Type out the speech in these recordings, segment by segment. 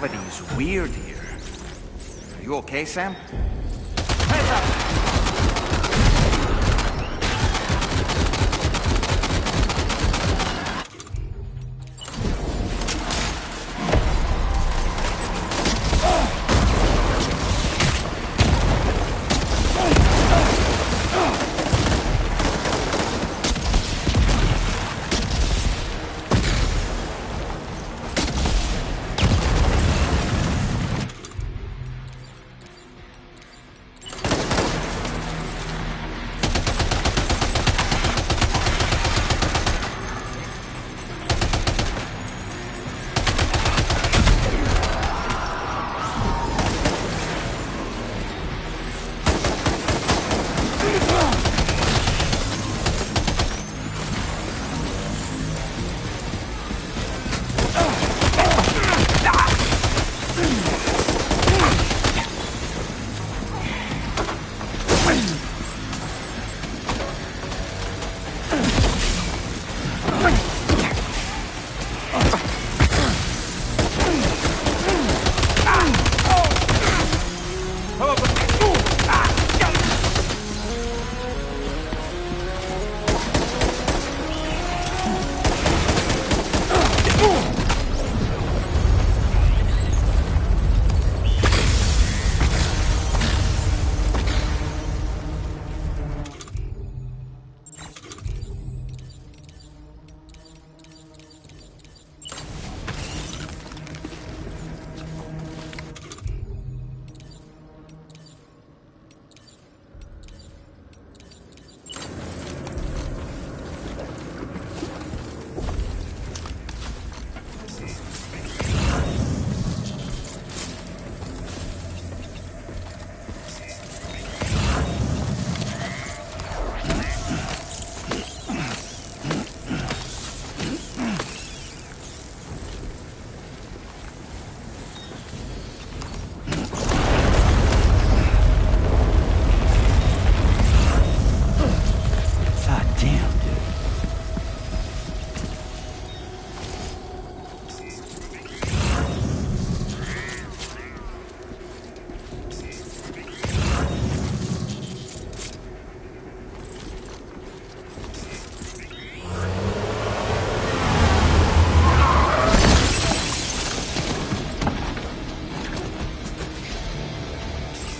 gravity is weird here. Are you okay, Sam? Heads up!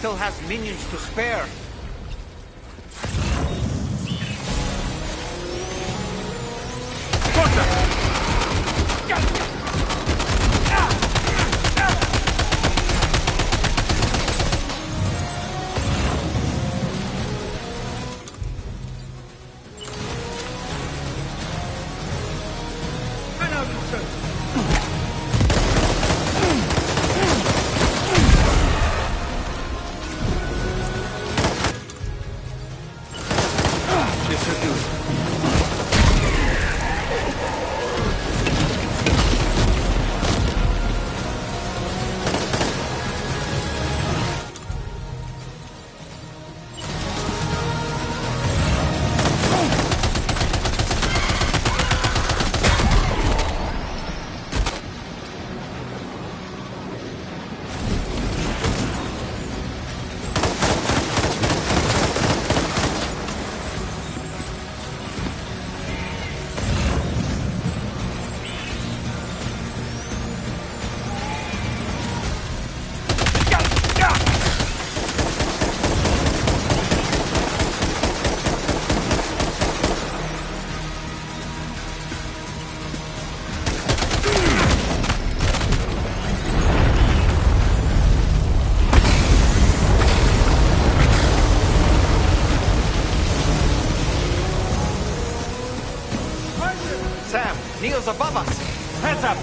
Still has minions to spare. Sam, Neil's above us. Heads up.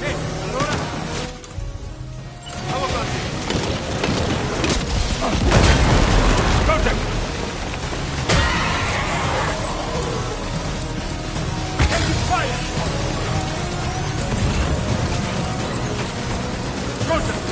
Hey, allora? How about this? Contact! Taking fire! Contact!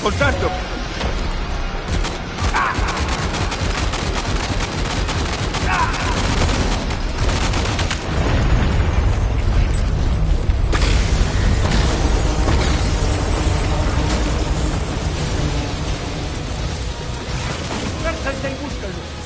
contacto! Lárgate y búscalo.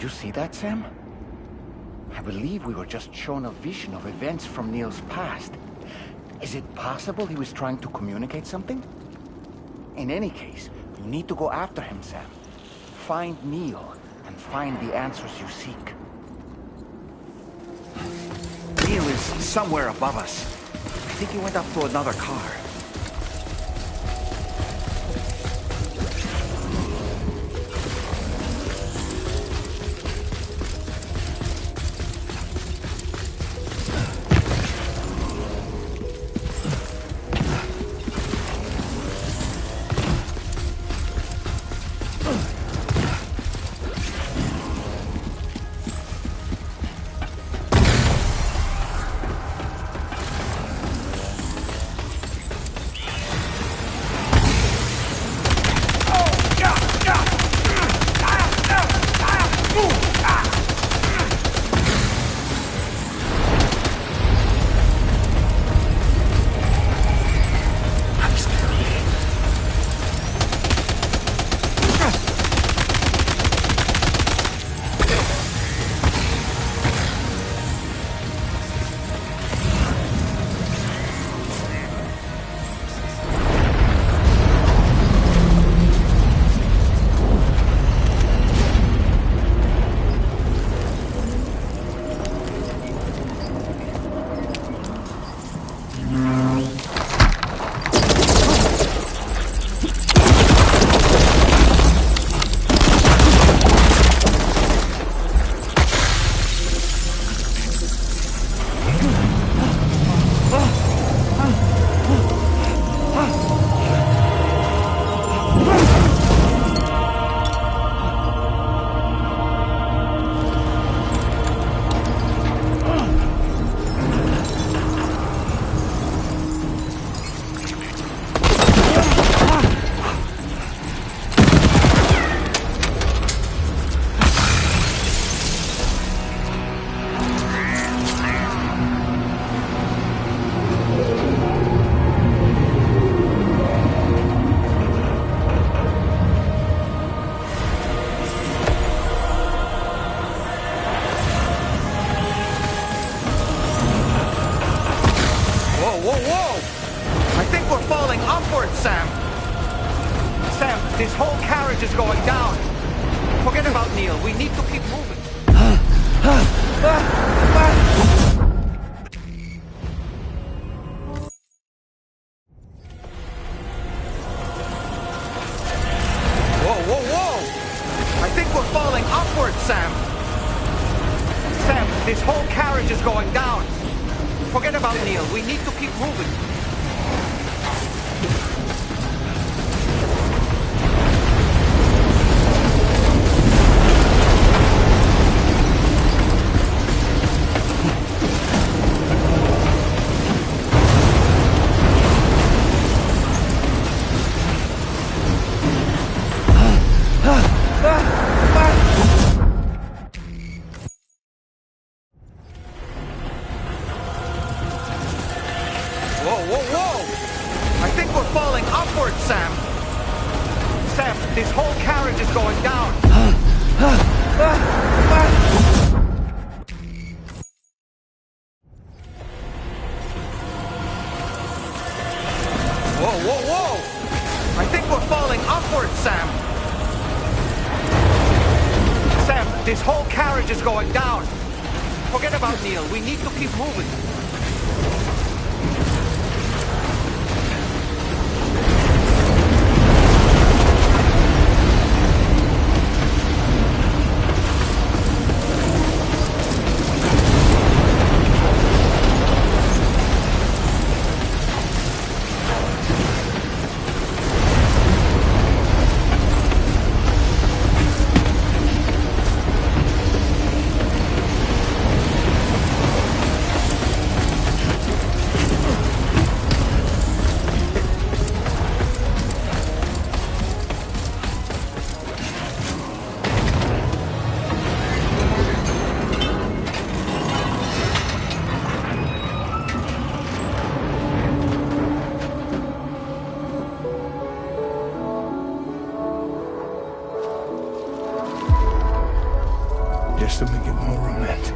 you see that, Sam? I believe we were just shown a vision of events from Neil's past. Is it possible he was trying to communicate something? In any case, you need to go after him, Sam. Find Neil, and find the answers you seek. Neil is somewhere above us. I think he went up to another car. This whole carriage is going down. Forget about Neil. We need to keep moving. Whoa, whoa, whoa! I think we're falling upward, Sam. Sam, this whole carriage is going down. Forget about Neil. We need to keep moving. Whoa, whoa, whoa! I think we're falling upward, Sam. Sam, this whole carriage is going down. Whoa, whoa, whoa! I think we're falling upward, Sam. Sam, this whole carriage is going down. Forget about Neil. We need to keep moving. just to make it more romantic.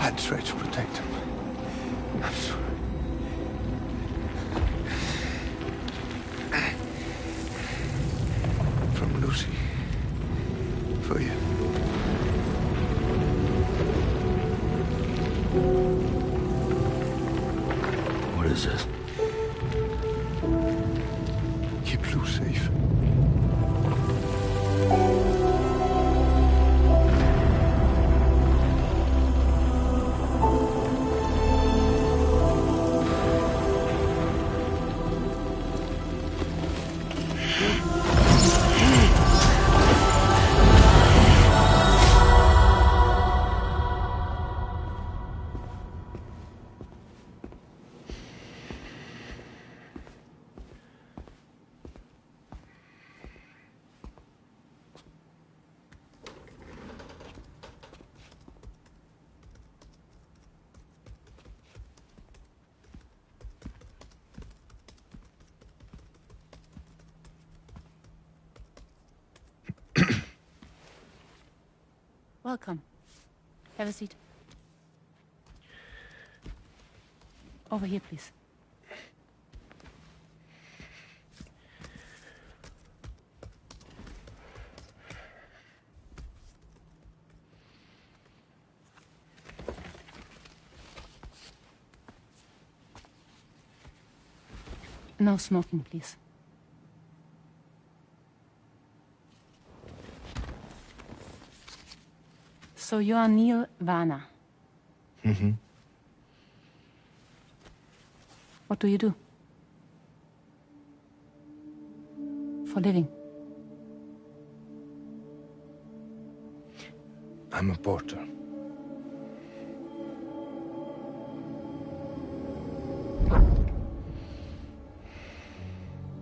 I'd try to protect him. I'm sorry. From Lucy. For you. What is this? Keep Lou safe. Welcome. Have a seat. Over here, please. No smoking, please. So you are Neil Varner. Mm-hmm. What do you do? for living? I'm a porter.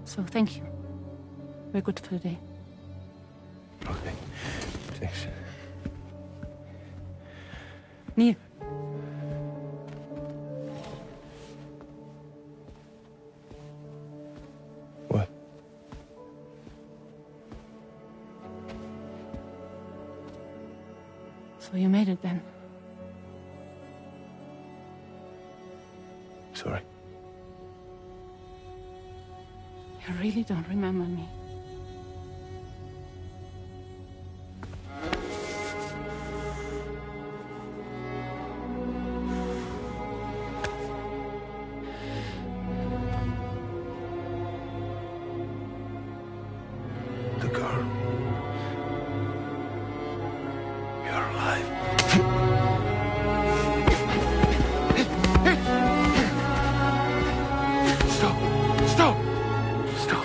So thank you. We're good for the day. Okay. Thanks. Neil. What? So you made it then? Sorry. You really don't remember me. The girl. You're alive. Stop! Stop! Stop! Stop!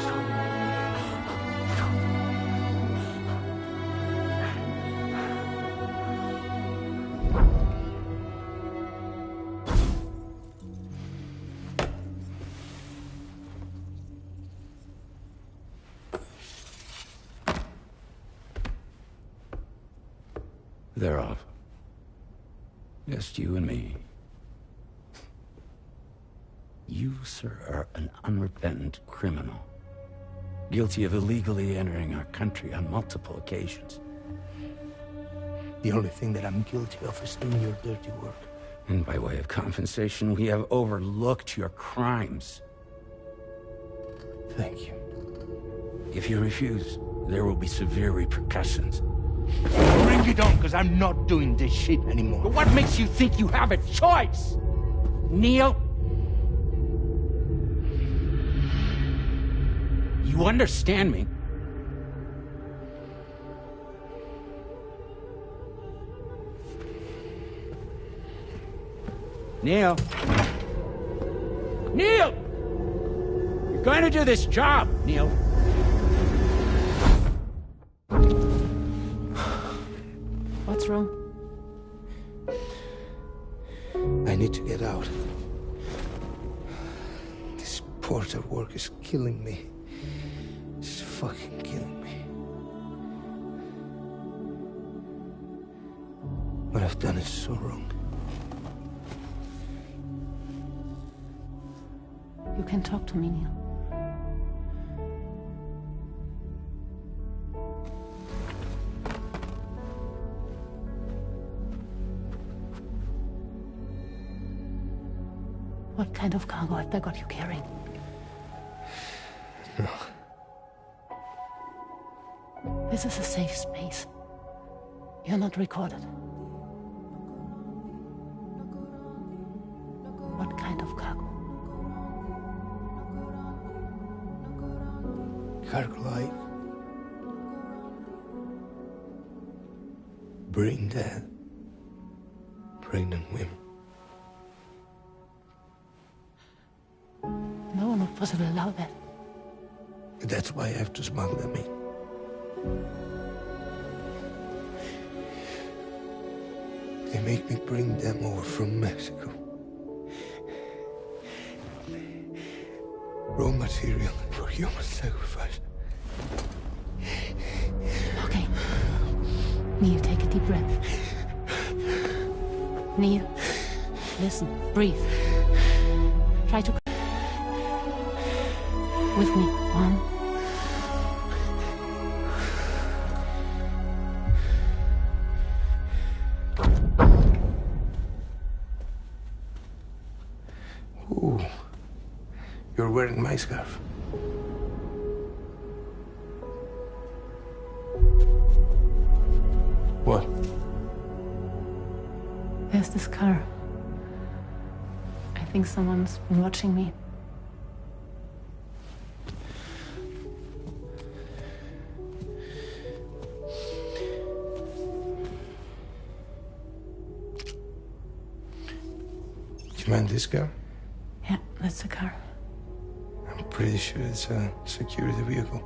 Stop! They're off. Just you and me. You, sir, are an unrepentant criminal. Guilty of illegally entering our country on multiple occasions. The only thing that I'm guilty of is doing your dirty work. And by way of compensation, we have overlooked your crimes. Thank you. If you refuse, there will be severe repercussions. Bring it on, because I'm not doing this shit anymore. But what makes you think you have a choice? Neil? You understand me? Neil? Neil! You're going to do this job, Neil. What's wrong? I need to get out. This porter work is killing me. It's fucking killing me. What I've done is so wrong. You can talk to me, Neil. What kind of cargo have they got you carrying? No. This is a safe space. You're not recorded. What kind of cargo? Cargo like brain dead, pregnant women. No one would possibly allow that. That's why I have to smuggle them in. They make me bring them over from Mexico. Raw material for human sacrifice. Okay. Neil, take a deep breath. Neil, listen, breathe. Try to... With me. 1. Ooh. You're wearing my scarf. What? There's this car. I think someone's been watching me. Do you mind this car? Yeah, that's the car. I'm pretty sure it's a security vehicle.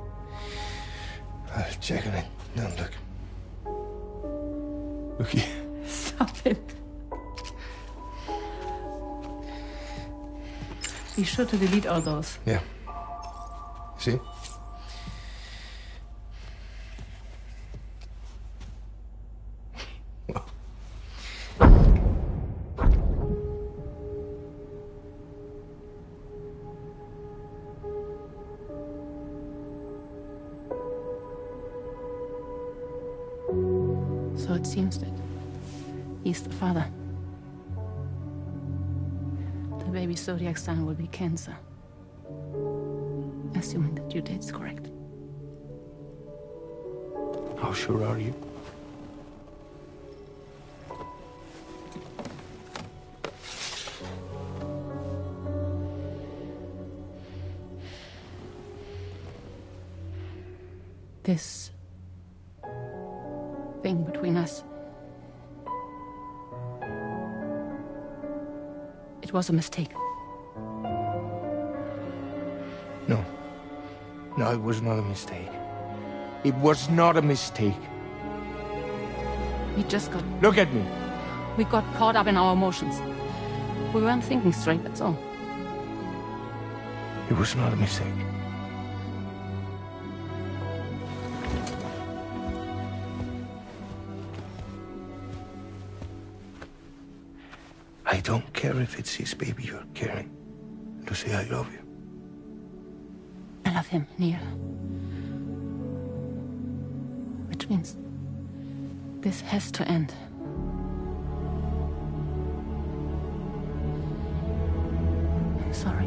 I'll check on it. Now look. Look here. Stop it. Be sure to delete all those. Yeah. See? So it seems that he's the father. The baby zodiac sign will be Cancer. Assuming that your date's correct. How sure are you? This thing between us. It was a mistake. No. No, it was not a mistake. It was not a mistake. We just got... Look at me. We got caught up in our emotions. We weren't thinking straight, that's all. It was not a mistake. I don't care if it's his baby you're carrying. To say I love you. I love him, Neil. Which means this has to end. I'm sorry.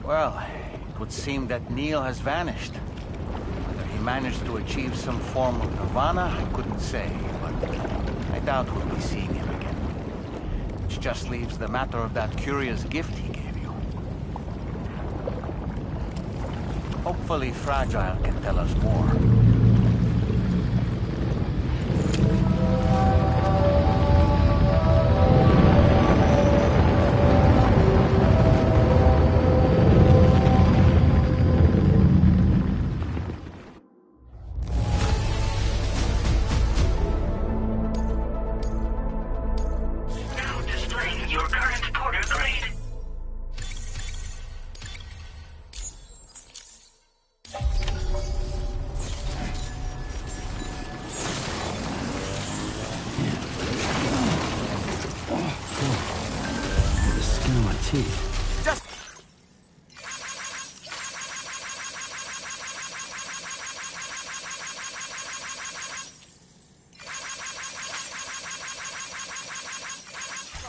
Well, it would seem that Neil has vanished. Whether he managed to achieve some form of nirvana, I couldn't say, but I doubt we'll be seeing him again. Which just leaves the matter of that curious gift he gave you. Hopefully Fragile can tell us more.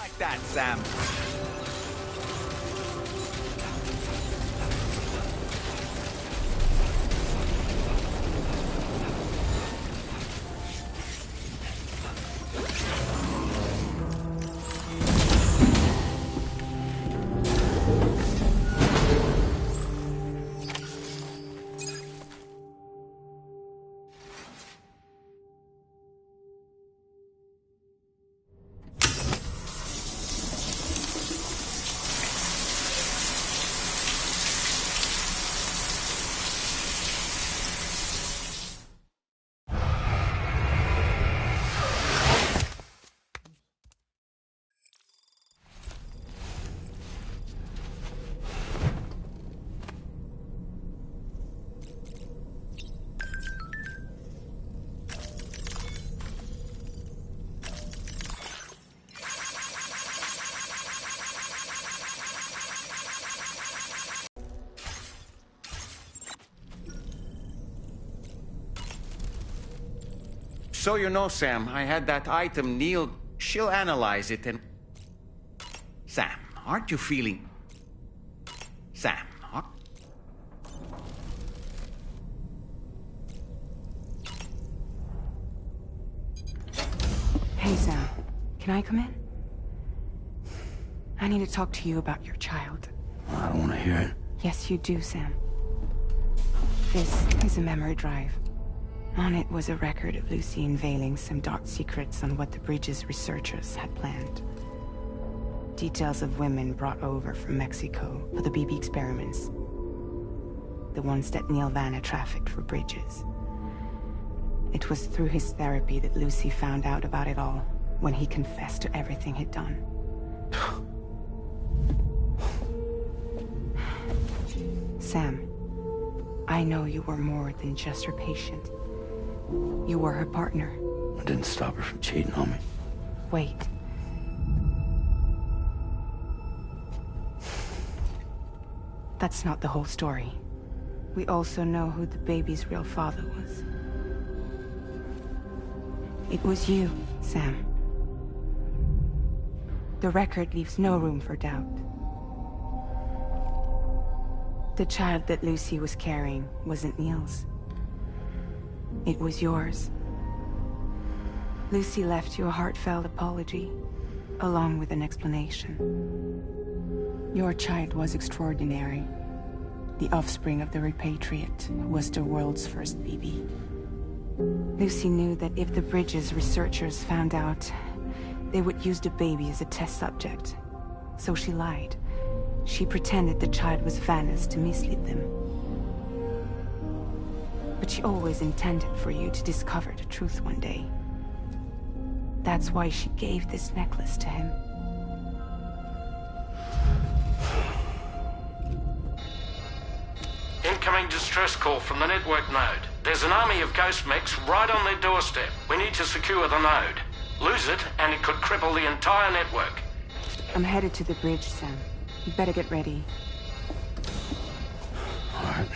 Like that, Sam. So you know, Sam, I had that item Neil. She'll analyze it and... Sam, aren't you feeling... Sam, huh? Hey, Sam. Can I come in? I need to talk to you about your child. I don't want to hear it. Yes, you do, Sam. This is a memory drive. On it was a record of Lucy unveiling some dark secrets on what the Bridges researchers had planned. Details of women brought over from Mexico for the BB experiments. The ones that Neil Vanna trafficked for Bridges. It was through his therapy that Lucy found out about it all, when he confessed to everything he'd done. Sam, I know you were more than just her patient. You were her partner. I didn't stop her from cheating on me. Wait. That's not the whole story. We also know who the baby's real father was. It was you, Sam. The record leaves no room for doubt. The child that Lucy was carrying wasn't Neil's. It was yours. Lucy left you a heartfelt apology, along with an explanation. Your child was extraordinary. The offspring of the repatriate who was the world's first BB. Lucy knew that if the Bridges researchers found out, they would use the baby as a test subject. So she lied. She pretended the child was Vanna's to mislead them. But she always intended for you to discover the truth one day. That's why she gave this necklace to him. Incoming distress call from the network node. There's an army of ghost mechs right on their doorstep. We need to secure the node. Lose it, and it could cripple the entire network. I'm headed to the bridge, Sam. You better get ready. All right.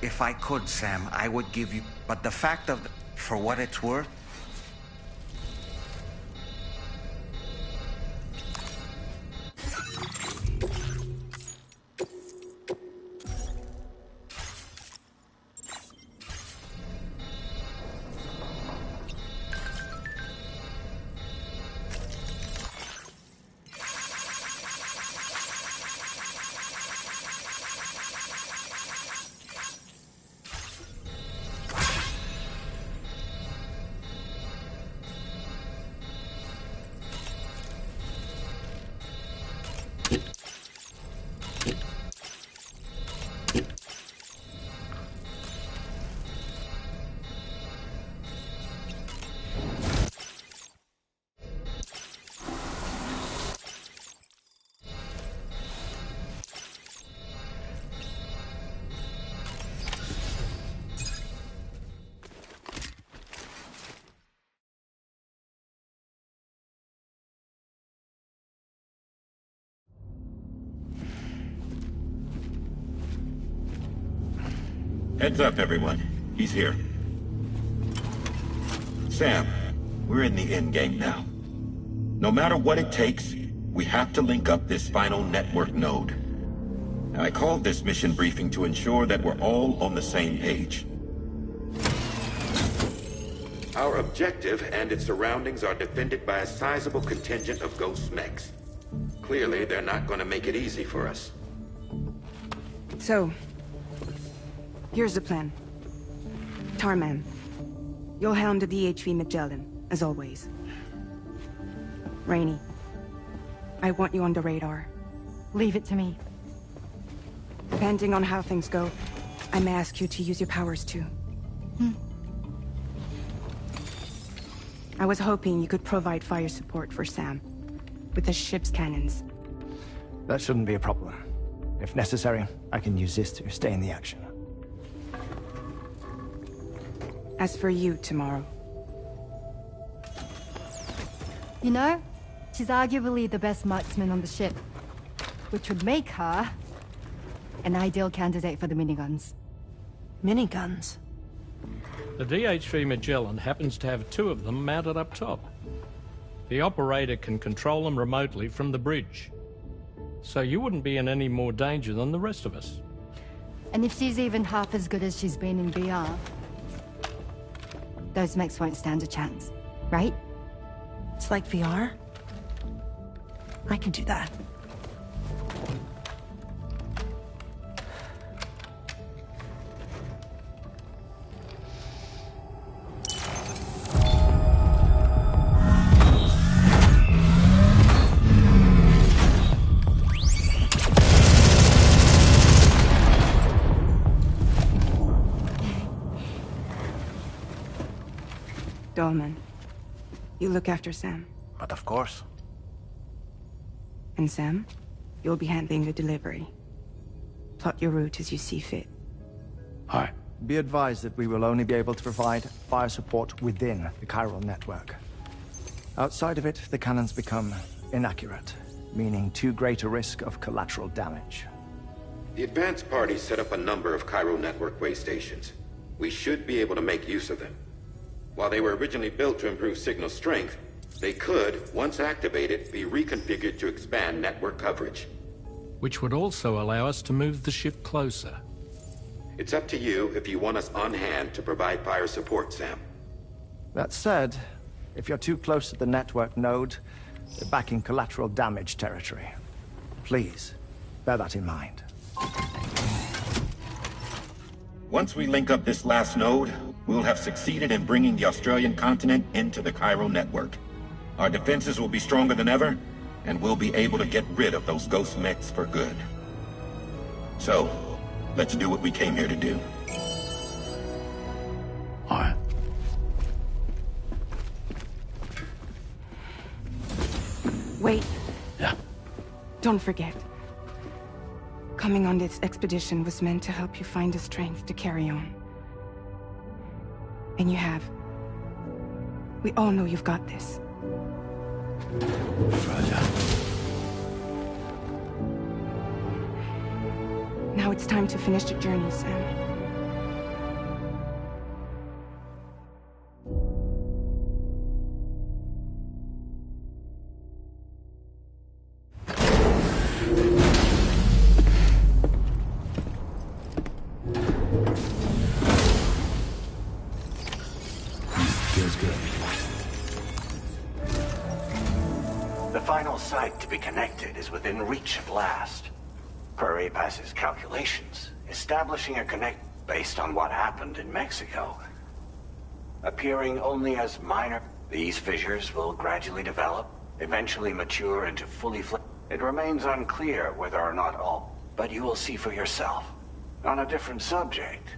If I could, Sam, I would give you... But the fact of... For what it's worth... Heads up, everyone. He's here. Sam, we're in the end game now. No matter what it takes, we have to link up this final network node. I called this mission briefing to ensure that we're all on the same page. Our objective and its surroundings are defended by a sizable contingent of ghost mechs. Clearly, they're not going to make it easy for us. So, here's the plan. Tarman, you'll helm the DHV Magellan, as always. Rainey, I want you on the radar. Leave it to me. Depending on how things go, I may ask you to use your powers too. I was hoping you could provide fire support for Sam, with the ship's cannons. That shouldn't be a problem. If necessary, I can use this to stay in the action. As for you, tomorrow. You know, she's arguably the best marksman on the ship, which would make her An ideal candidate for the miniguns. Miniguns? The DHV Magellan happens to have 2 of them mounted up top. The operator can control them remotely from the bridge. So you wouldn't be in any more danger than the rest of us. And if she's even half as good as she's been in VR, those mechs won't stand a chance, right? It's like VR? I can do that. Dolman, you look after Sam. But of course. And Sam, you'll be handling the delivery. Plot your route as you see fit. Hi. Be advised that we will only be able to provide fire support within the chiral network. Outside of it, the cannons become inaccurate, meaning too great a risk of collateral damage. The advanced party set up a number of chiral network way stations. We should be able to make use of them. While they were originally built to improve signal strength, they could, once activated, be reconfigured to expand network coverage. Which would also allow us to move the ship closer. It's up to you if you want us on hand to provide fire support, Sam. That said, if you're too close to the network node, you're back in collateral damage territory. Please, bear that in mind. Once we link up this last node, we'll have succeeded in bringing the Australian continent into the chiral network. Our defenses will be stronger than ever, and we'll be able to get rid of those ghost mechs for good. So, let's do what we came here to do. All right. Wait. Yeah. Don't forget. Coming on this expedition was meant to help you find the strength to carry on. And you have. We all know you've got this. Roger. Now it's time to finish the journey, Sam. Feels good. The final site to be connected is within reach at last. Per APAS's calculations, establishing a connect based on what happened in Mexico. Appearing only as minor, these fissures will gradually develop, eventually mature into fully It remains unclear whether or not all, but you will see for yourself. On a different subject,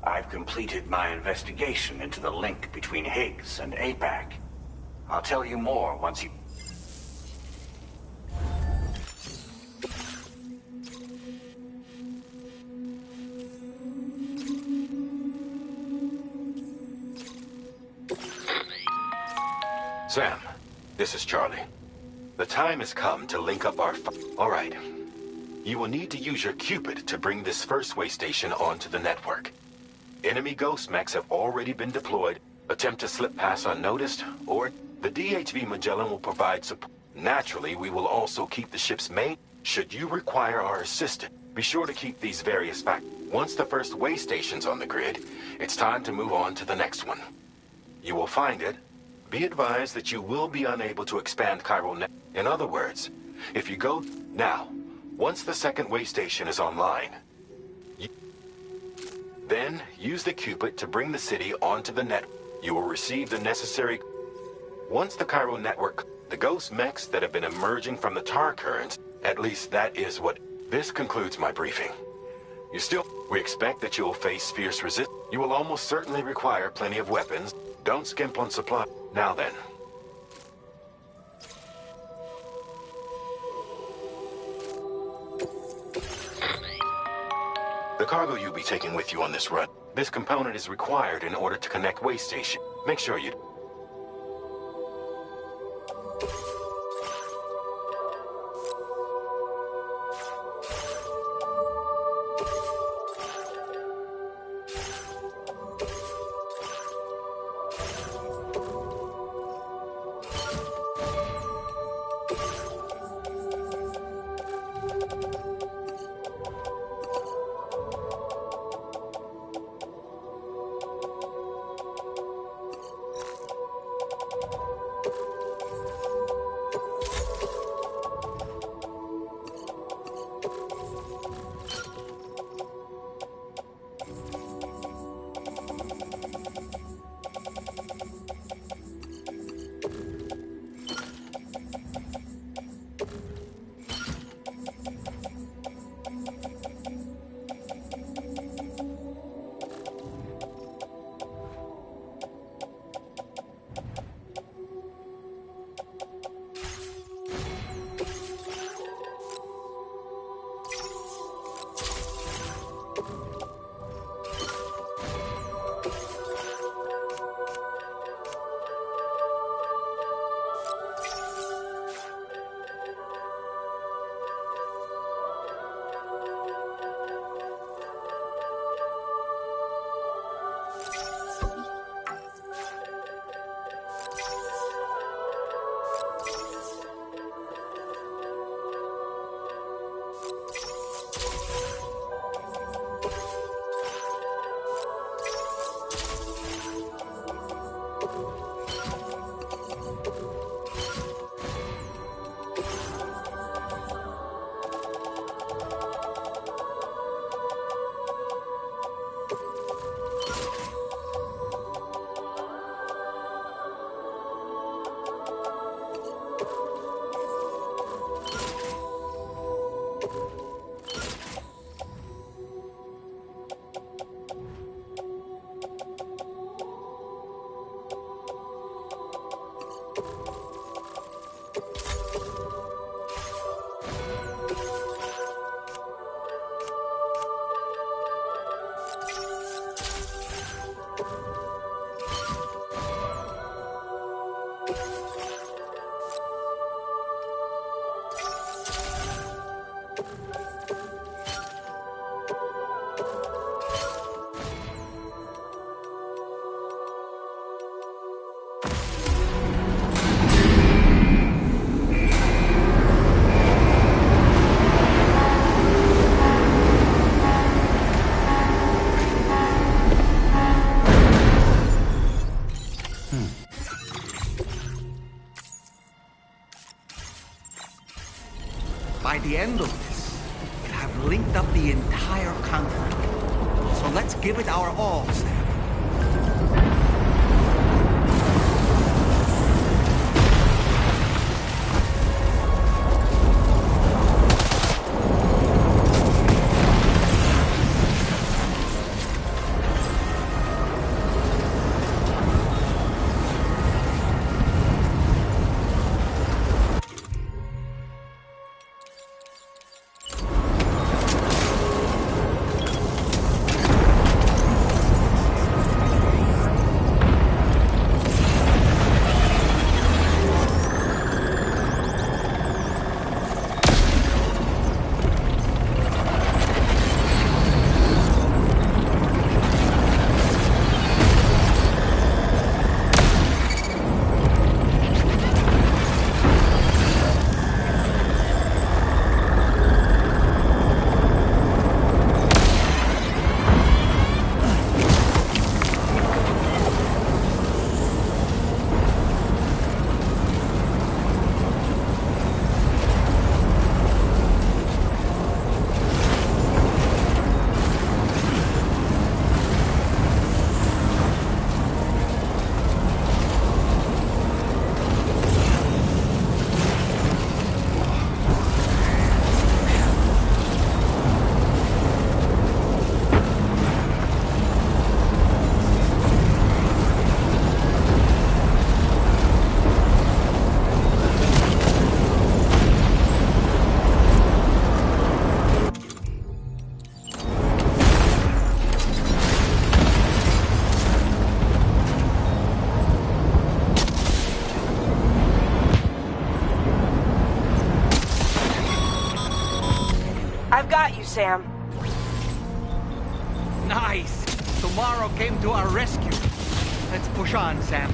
I've completed my investigation into the link between Higgs and APAC. I'll tell you more once you... Sam, this is Charlie. The time has come to link up our... All right. You will need to use your Cupid to bring this first way station onto the network. Enemy ghost mechs have already been deployed. Attempt to slip past unnoticed, or the DHV Magellan will provide support. Naturally, we will also keep the ship's main. Should you require our assistance, be sure to keep these various facts. Once the first way station's on the grid, it's time to move on to the next one. You will find it. Be advised that you will be unable to expand chiral net. In other words, if you go now, once the second way station is online, then use the Cupid to bring the city onto the net. You will receive the necessary... Once the chiral network, the ghost mechs that have been emerging from the tar currents, at least that is what... This concludes my briefing. We expect that you will face fierce resistance. You will almost certainly require plenty of weapons. Don't skimp on supply. Now then. The cargo you'll be taking with you on this run. This component is required in order to connect way station. Make sure you... the end of this, we'll have linked up the entire continent. So let's give it our all, Sam. I've got you, Sam. Nice! Tomorrow came to our rescue. Let's push on, Sam.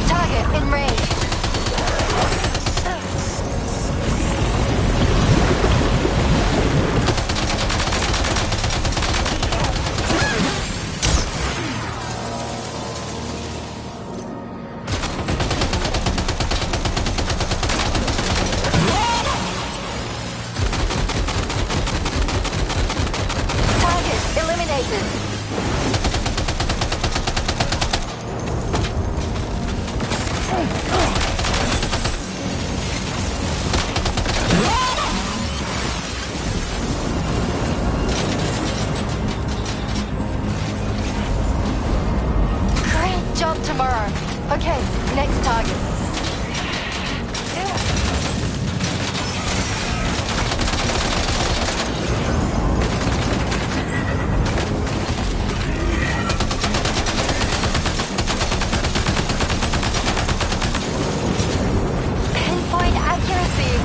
Target in range. Great job tomorrow. Okay, next target. Pinpoint accuracy.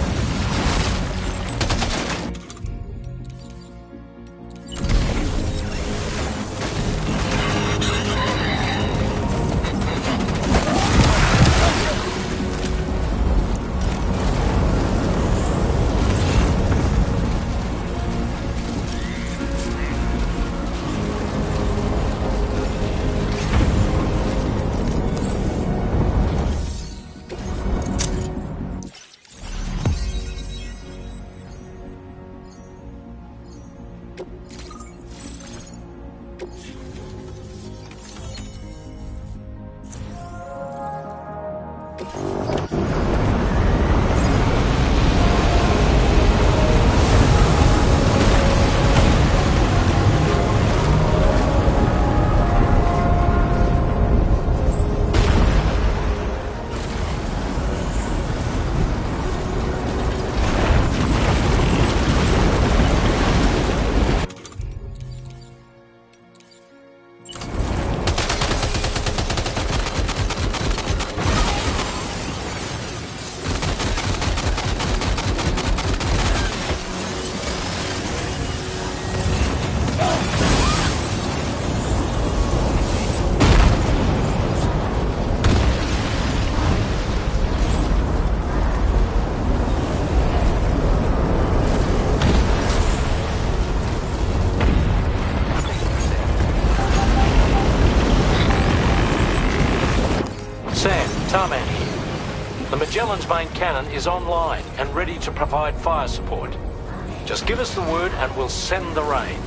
Tarman here. The Magellan's main cannon is online and ready to provide fire support. Just give us the word and we'll send the rain.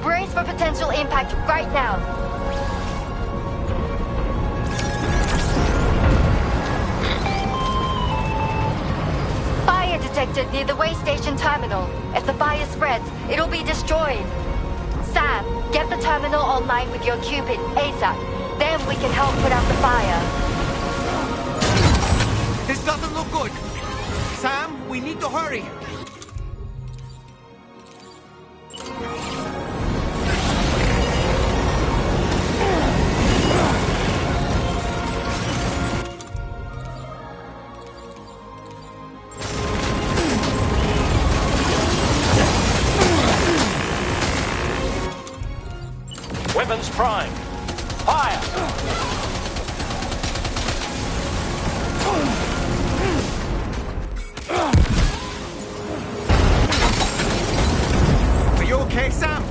Brace for potential impact right now. Fire detected near the way station terminal. If the fire spreads, it'll be destroyed. Sam, get the terminal online with your Cupid ASAP. Then we can help put out the fire. This doesn't look good. Sam, we need to hurry. Weapons prime. Fire! Are you okay, Sam?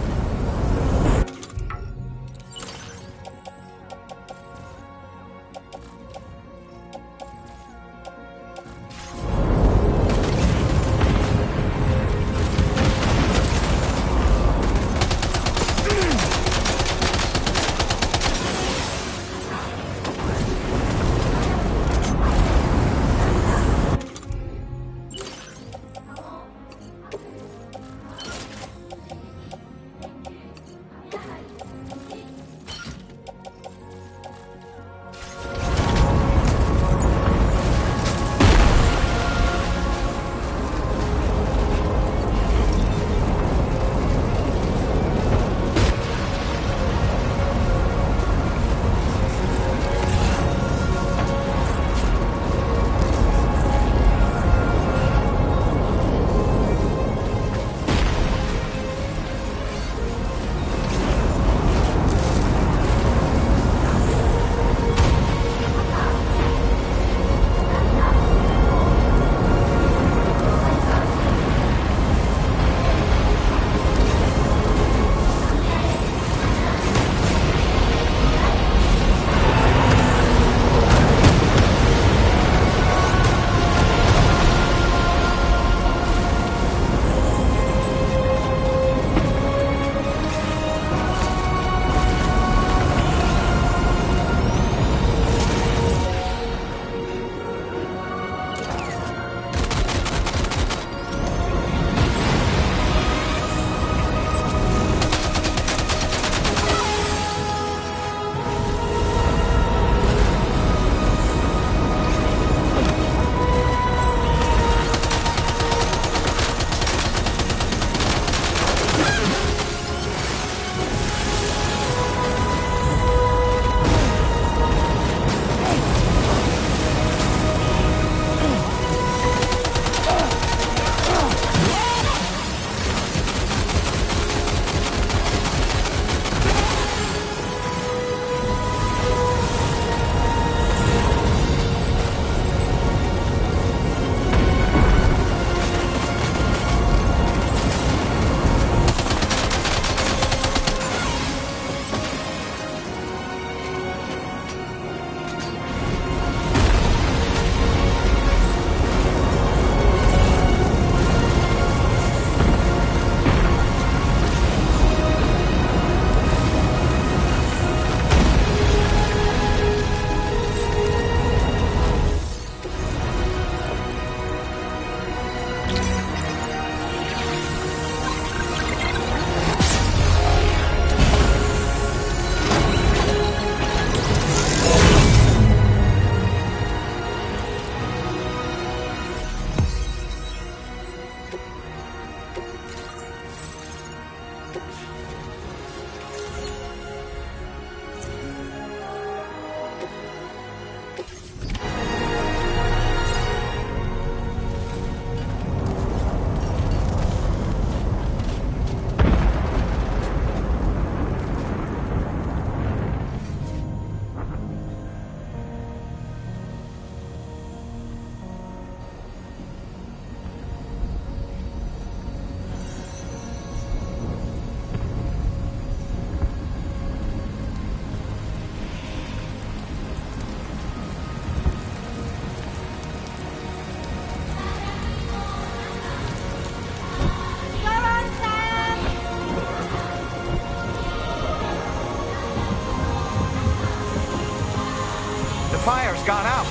The fire's gone out.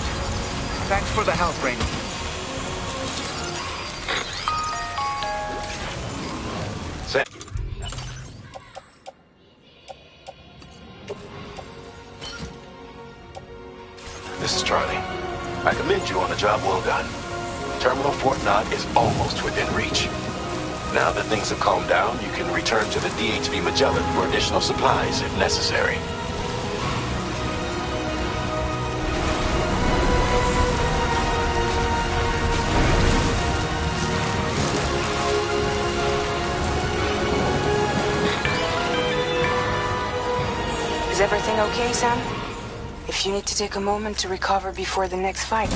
Thanks for the help, Rainy. This is Charlie. I commend you on a job well done. Terminal Fort Knott is almost within reach. Now that things have calmed down, you can return to the DHV Magellan for additional supplies if necessary. Is everything okay, Sam? If you need to take a moment to recover before the next fight.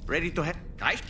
Ready to head, guys?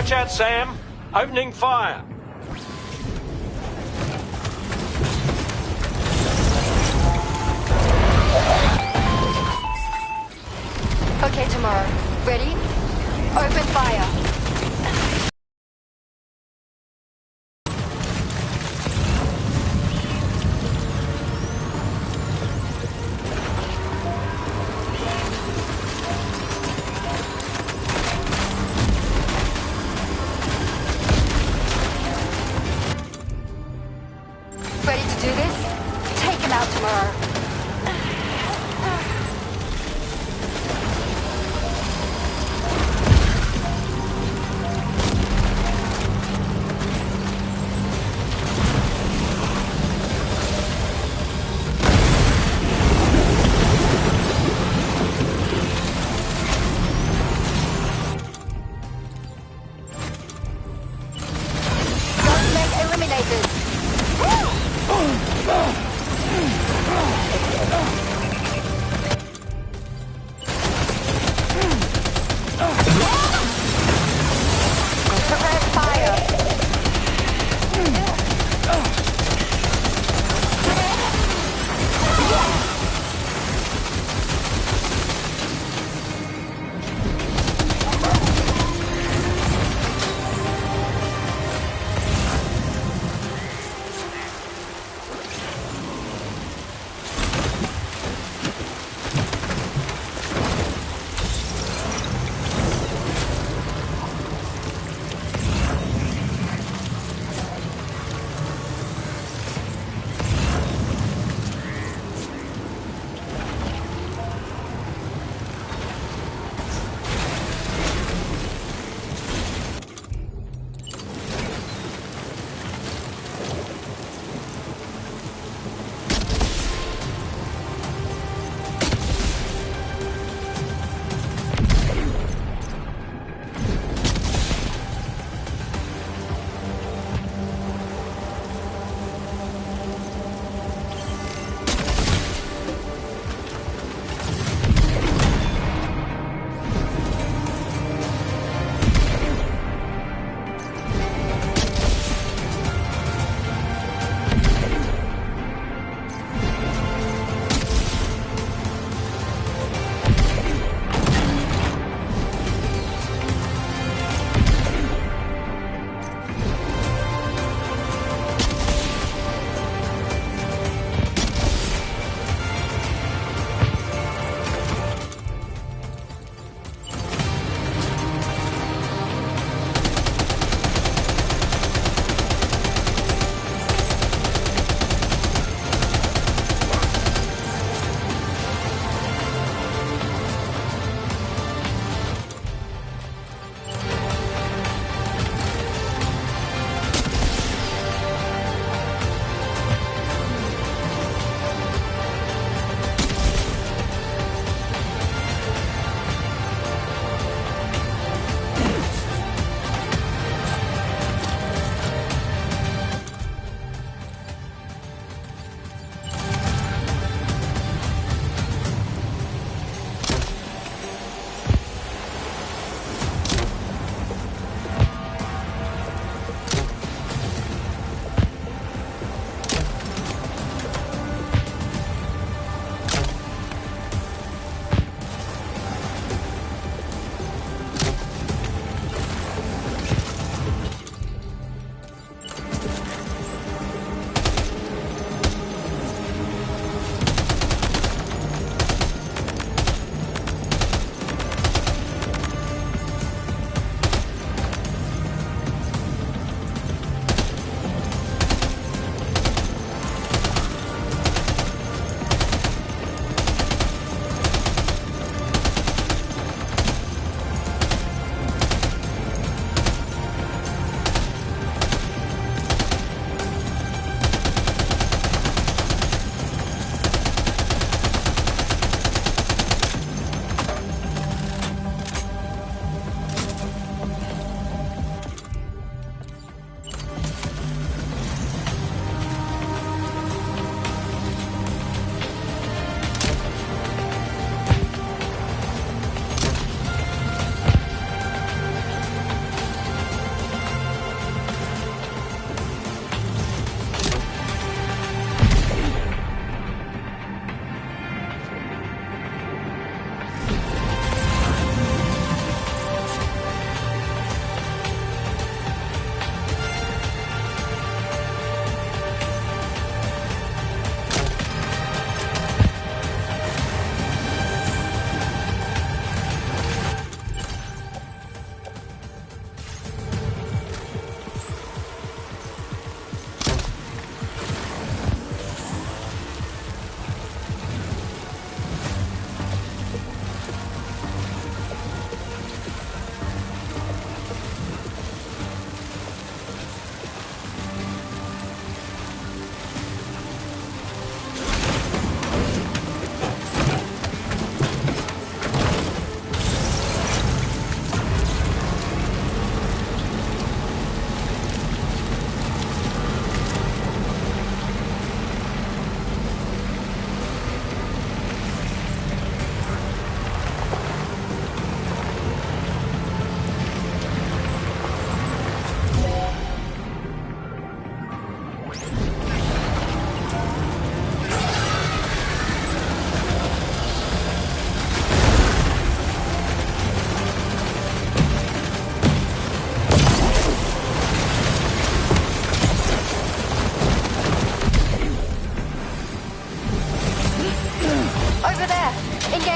Watch out, Sam. Opening fire. Okay, tomorrow. Ready? Open fire. Ready to do this? Take him out tomorrow. Eliminated.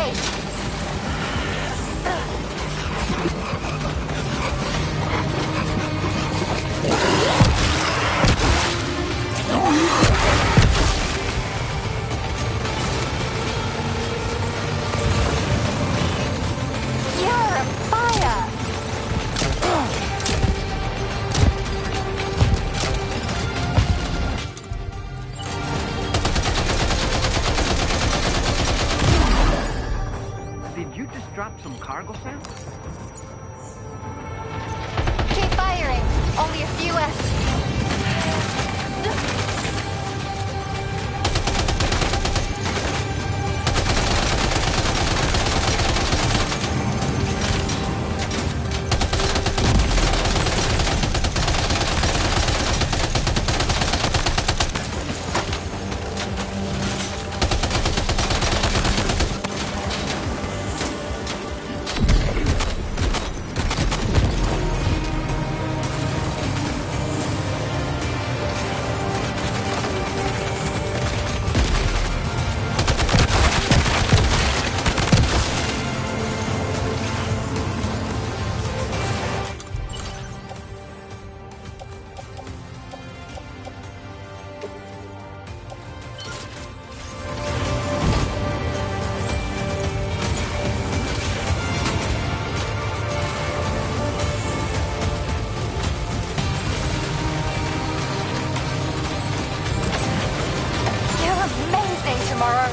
safe. You're on fire. Did you just drop some cargo, Sam? Keep firing. Only a few left. Tomorrow.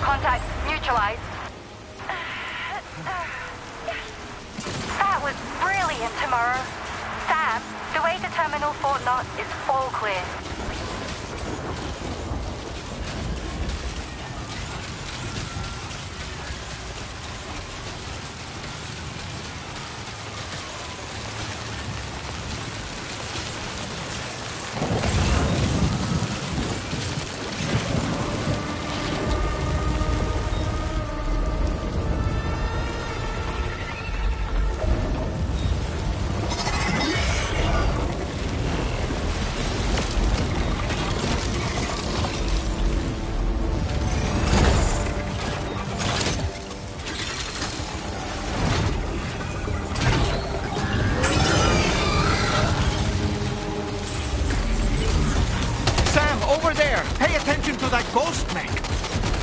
Contact neutralized. That was brilliant, Tomorrow. Sam, the way to Terminal Fort Knott is all clear. Pay attention to that ghost mech.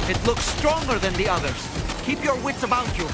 It looks stronger than the others. Keep your wits about you.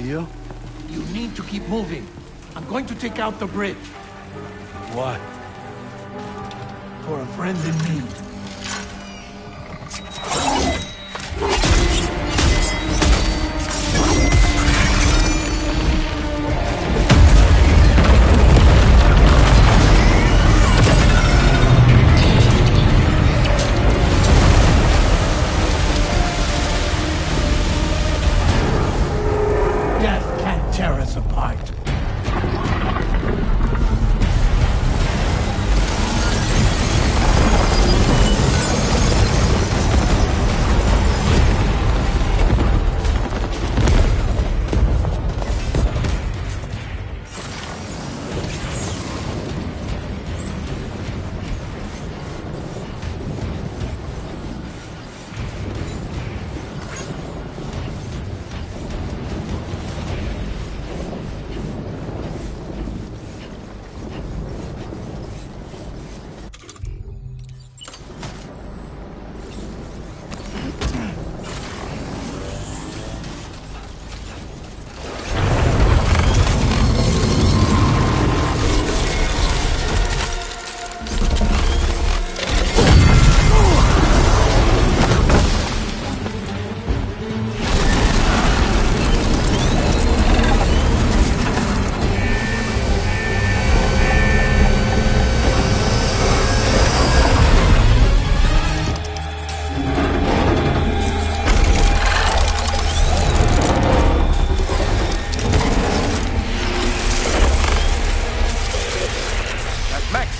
you? You need to keep moving. I'm going to take out the bridge. Why? For a friend in need. Death can't tear us apart.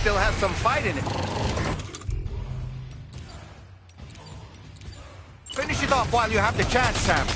Still has some fight in it. Finish it off while you have the chance, Sam.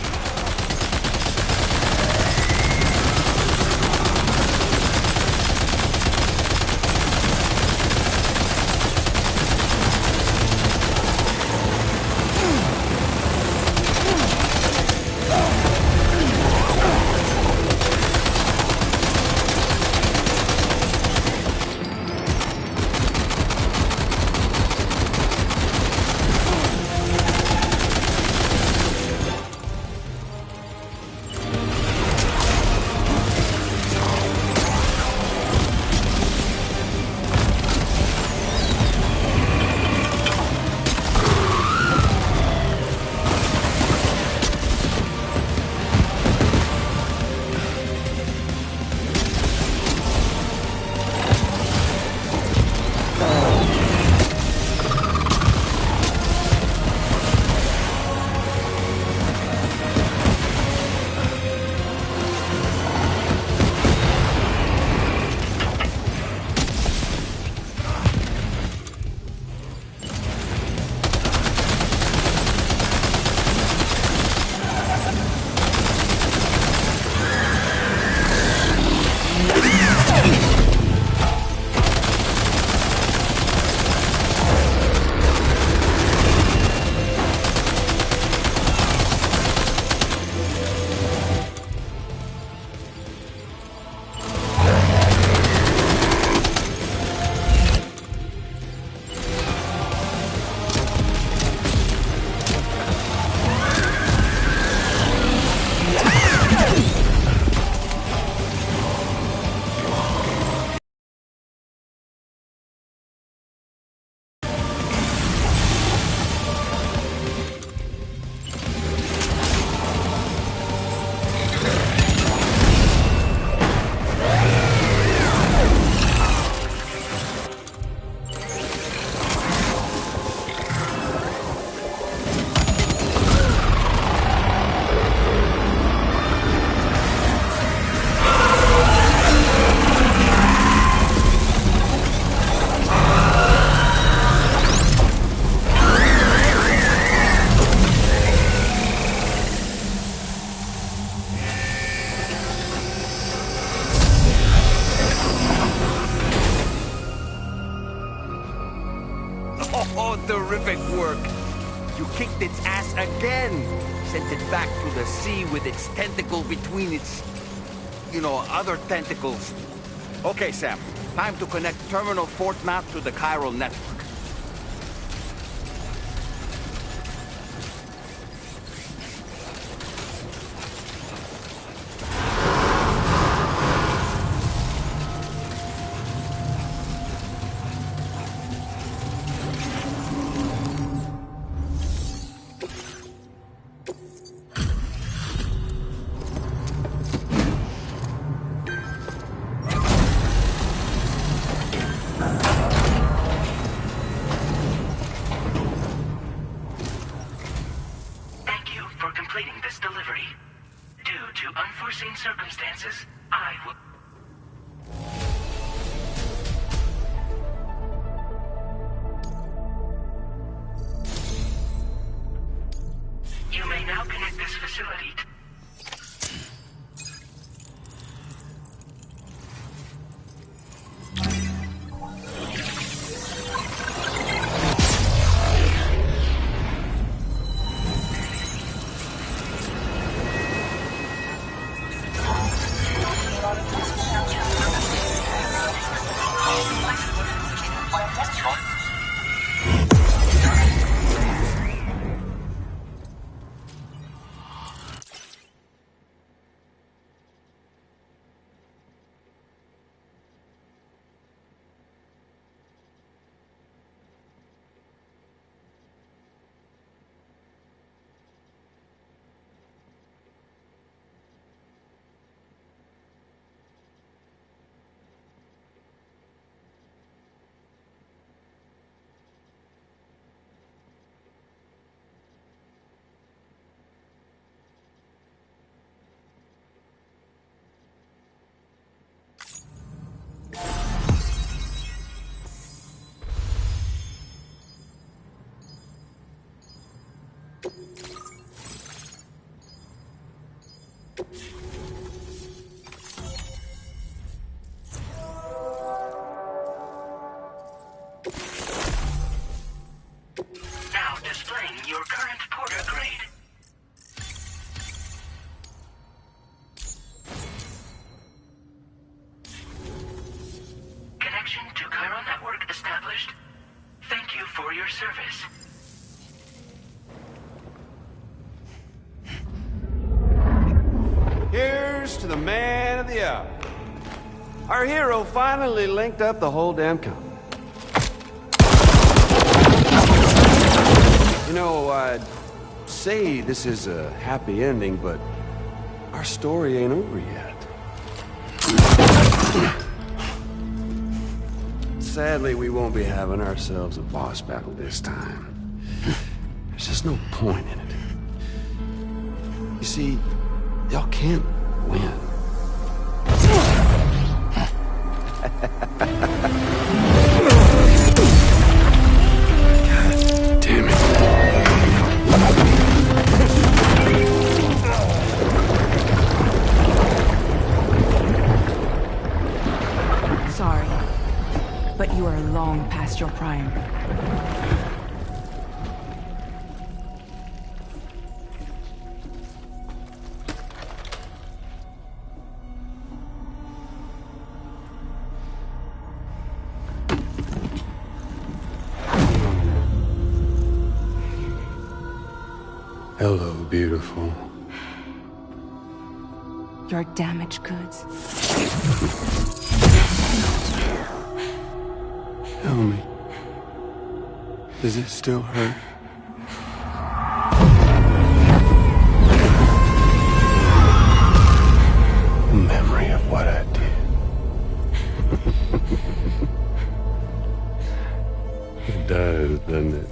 Terrific work. You kicked its ass again. Sent it back to the sea with its tentacle between its, other tentacles. Okay, Sam. Time to connect Terminal Fort Map to the chiral network. circumstances, I will... You may now connect this facility to... Now displaying your current porter grade. Connection to Chiral Network established. Thank you for your service. Here's to the man of the hour. Our hero finally linked up the whole damn company. You know, I'd say this is a happy ending, but our story ain't over yet. Sadly, we won't be having ourselves a boss battle this time. There's just no point in it. You see, y'all can't win. Damn it. Sorry, but you are long past your prime. Hello, beautiful. Your damaged goods. Tell me, does it still hurt? A memory of what I did. It does, doesn't it?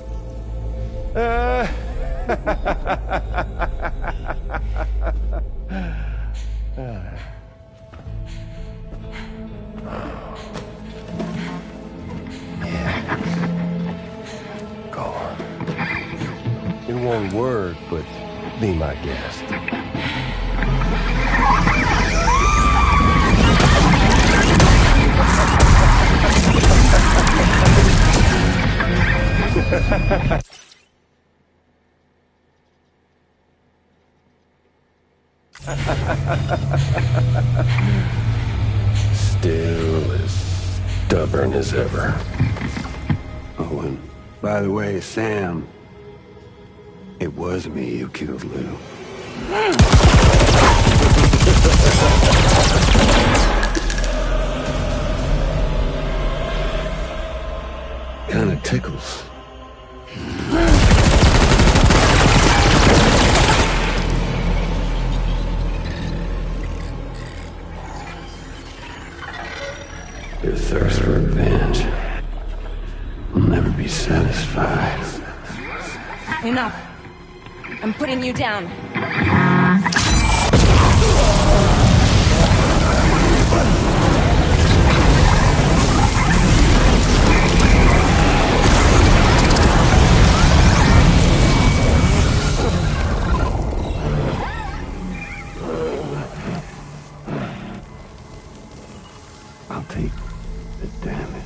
In one word, but be my guest. Still as stubborn as ever. Oh, and by the way, Sam, it was me who killed Lou. Kinda tickles. Your thirst for revenge will never be satisfied. Enough. I'm putting you down.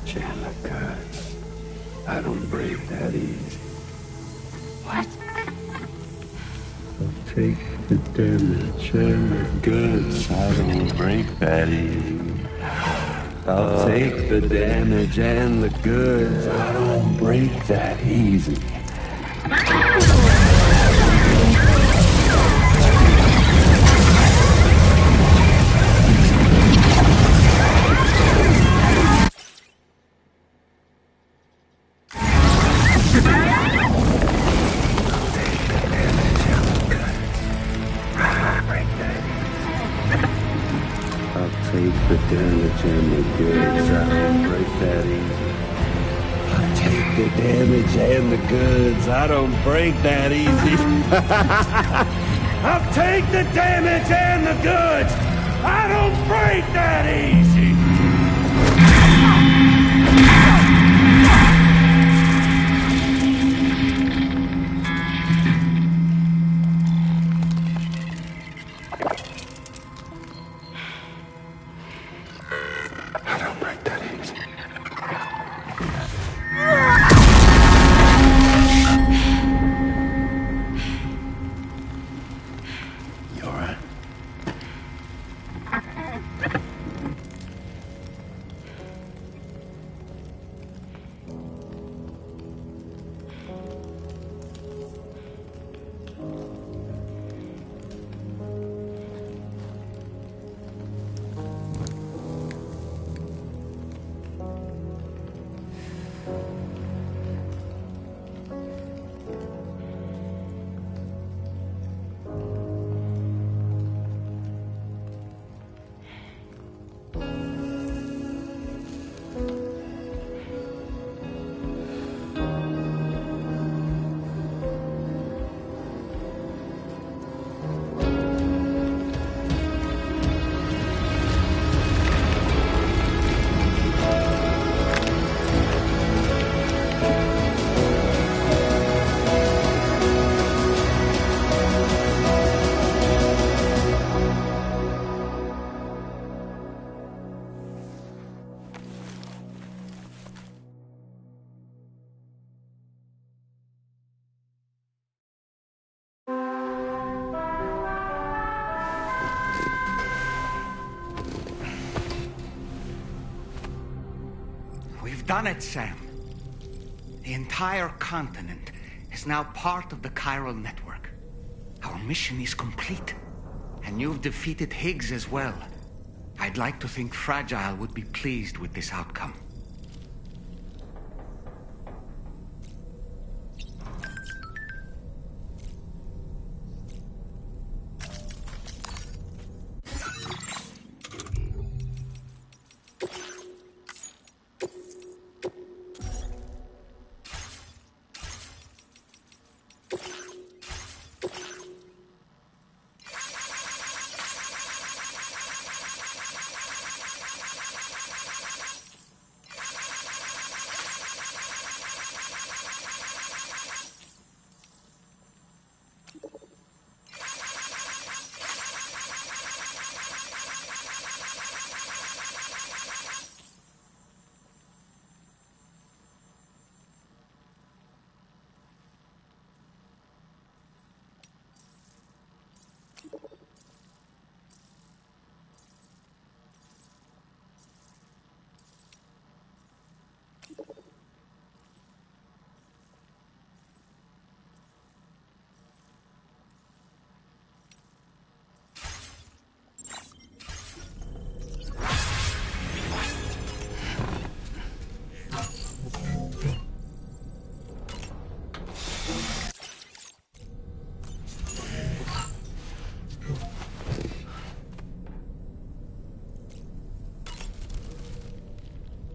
damage and the goods. I don't break that easy. What? I'll take the damage and the goods. I don't break that easy. I'll take the damage and the goods. I don't break that easy. Take the damage and the goods. I don't break that easy. I'll take the damage and the goods. I don't break that easy. I'll take the damage and the goods. I don't break that easy. We've done it, Sam. The entire continent is now part of the chiral network. Our mission is complete. And you've defeated Higgs as well. I'd like to think Fragile would be pleased with this outcome.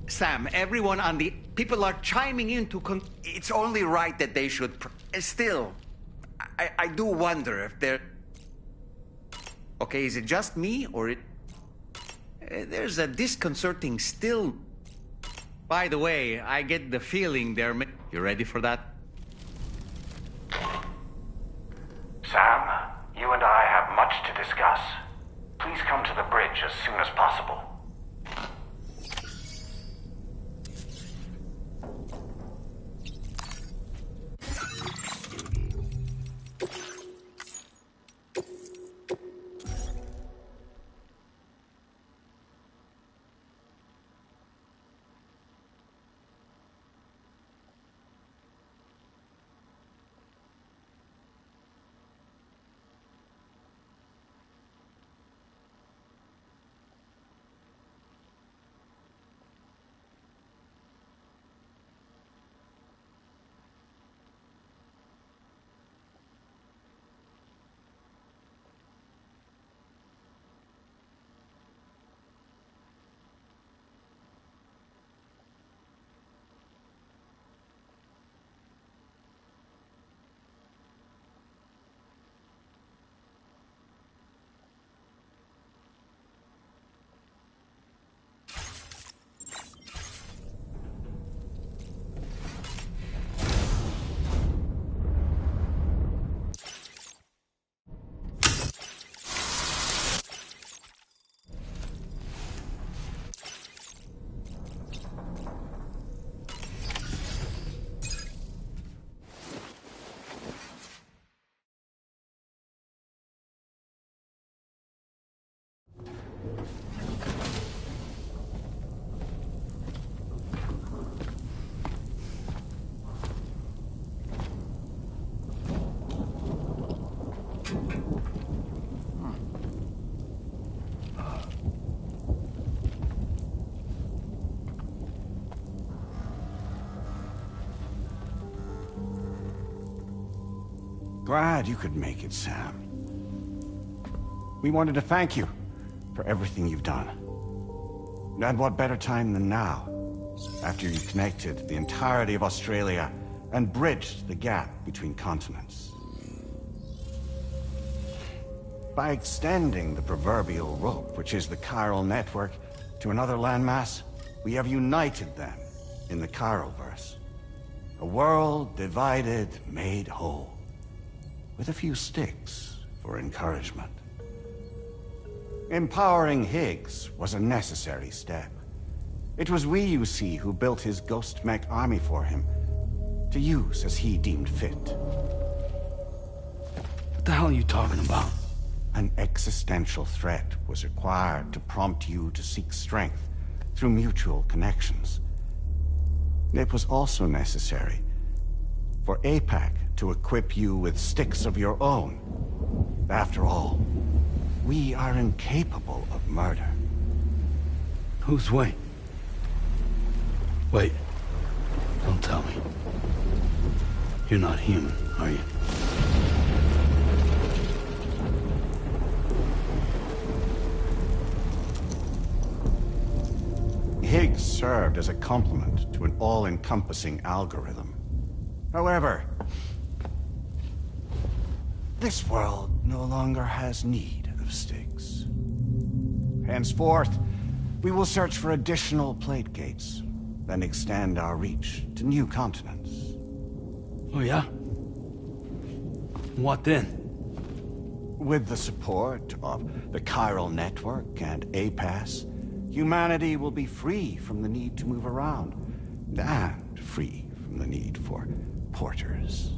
Sam, everyone on the... People are chiming in to it's only right that they should... Still, I do wonder if they're... Okay, is it just me, or it... There's a disconcerting still... By the way, I get the feeling they're... You ready for that? Sam, you and I have much to discuss. Please come to the bridge as soon as possible. Glad you could make it, Sam. We wanted to thank you for everything you've done. And what better time than now, after you connected the entirety of Australia and bridged the gap between continents. By extending the proverbial rope, which is the chiral network, to another landmass, we have united them in the Chiroverse. A world divided, made whole. With a few sticks for encouragement. Empowering Higgs was a necessary step. It was we, you see, who built his ghost mech army for him, to use as he deemed fit. What the hell are you talking about? An existential threat was required to prompt you to seek strength through mutual connections. It was also necessary for APAC to equip you with sticks of your own. After all, we are incapable of murder. Who's we? Wait. Don't tell me. You're not human, are you? Higgs served as a complement to an all-encompassing algorithm. However, this world no longer has need of sticks. Henceforth, we will search for additional plate gates, then extend our reach to new continents. Oh yeah? What then? With the support of the chiral network and APAS, humanity will be free from the need to move around, and free from the need for porters.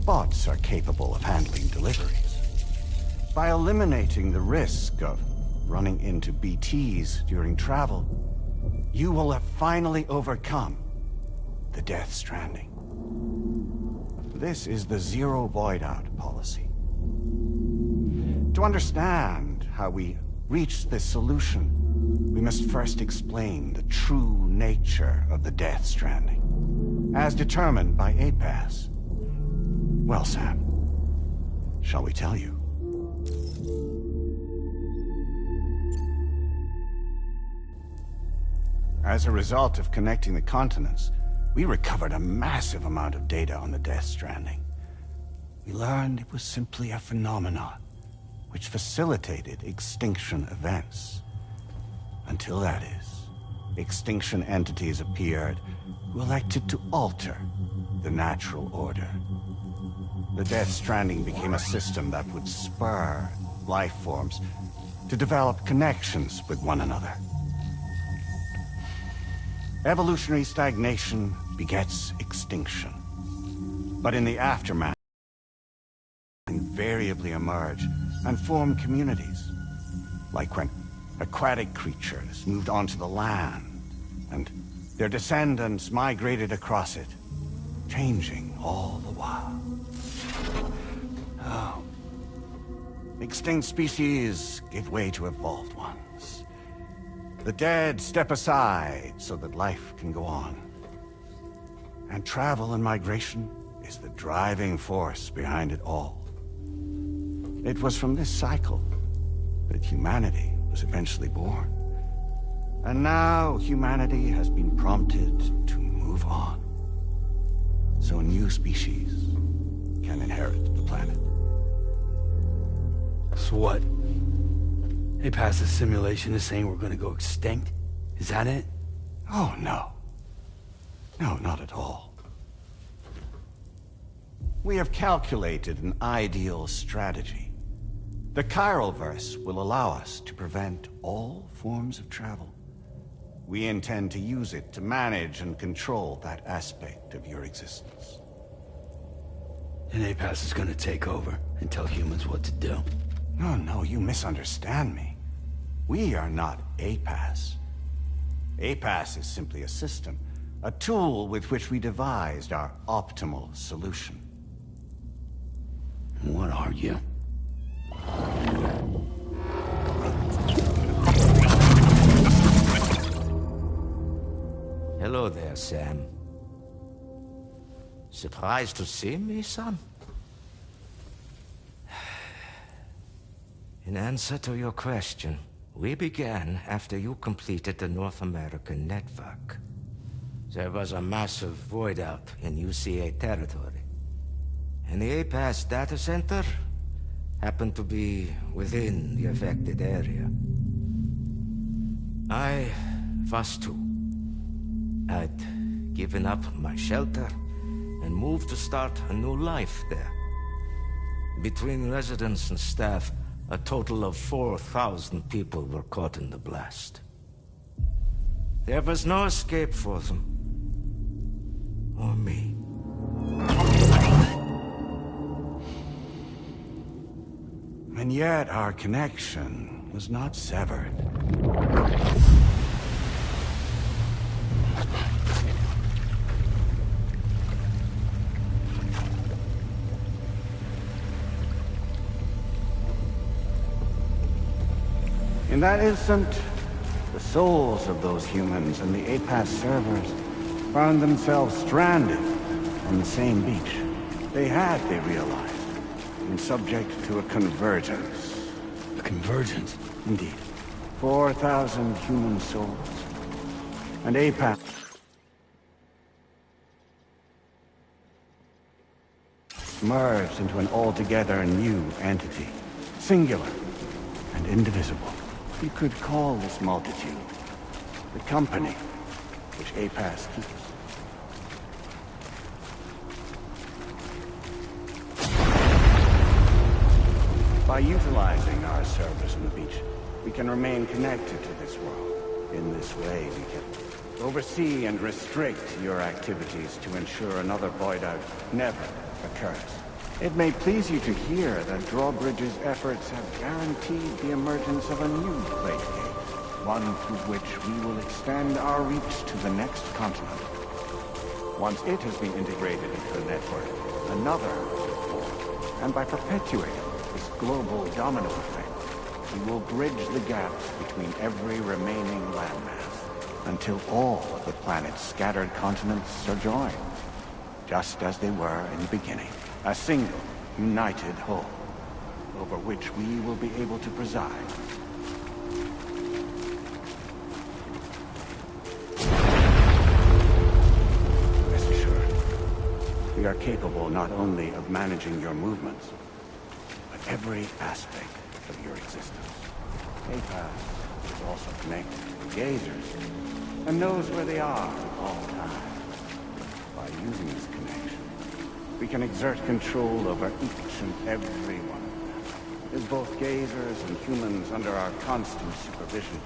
Bots are capable of handling deliveries. By eliminating the risk of running into BTs during travel, you will have finally overcome the Death Stranding. This is the Zero Void Out policy. To understand how we reached this solution, we must first explain the true nature of the Death Stranding, as determined by APAS. Well, Sam, shall we tell you? As a result of connecting the continents, we recovered a massive amount of data on the Death Stranding. We learned it was simply a phenomenon which facilitated extinction events. Until that is, extinction entities appeared who elected to alter the natural order. The Death Stranding became a system that would spur life forms to develop connections with one another. Evolutionary stagnation begets extinction. But in the aftermath, invariably emerge and form communities. Like when aquatic creatures moved onto the land, and their descendants migrated across it, changing all the while. Oh. Extinct species give way to evolved ones. The dead step aside so that life can go on. And travel and migration is the driving force behind it all. It was from this cycle that humanity was eventually born. And now humanity has been prompted to move on. So new species can inherit the planet. So what? APAS's simulation is saying we're gonna go extinct? Is that it? Oh, no. No, not at all. We have calculated an ideal strategy. The Chiroverse will allow us to prevent all forms of travel. We intend to use it to manage and control that aspect of your existence. And APAS is gonna take over and tell humans what to do. No, you misunderstand me. We are not APAS. APAS is simply a system, a tool with which we devised our optimal solution. What are you? Hello there, Sam. Surprised to see me, son? In answer to your question, we began after you completed the North American network. There was a massive void out in UCA territory. And the APAS data center happened to be within the affected area. I was too. I'd given up my shelter and moved to start a new life there. Between residents and staff, a total of 4,000 people were caught in the blast. There was no escape for them. Or me. And yet our connection was not severed. In that instant, the souls of those humans and the APAS servers found themselves stranded on the same beach. They realized, been subject to a convergence. A convergence? Indeed. 4,000 human souls. And APAS merged into an altogether new entity. Singular and indivisible. You could call this multitude the company which APAS keeps. By utilizing our service on the beach, we can remain connected to this world. In this way, we can oversee and restrict your activities to ensure another void out never occurs. It may please you to hear that Drawbridge's efforts have guaranteed the emergence of a new plate gate, one through which we will extend our reach to the next continent. Once it has been integrated into the network, another will form, and by perpetuating this global domino effect, we will bridge the gaps between every remaining landmass until all of the planet's scattered continents are joined, just as they were in the beginning. A single, united whole, over which we will be able to preside. Rest assured, we are capable not only of managing your movements, but every aspect of your existence. APAS is also connected to the gazers, and knows where they are at all times. By using this connection, we can exert control over each and every one of them. As both gazers and humans under our constant supervision,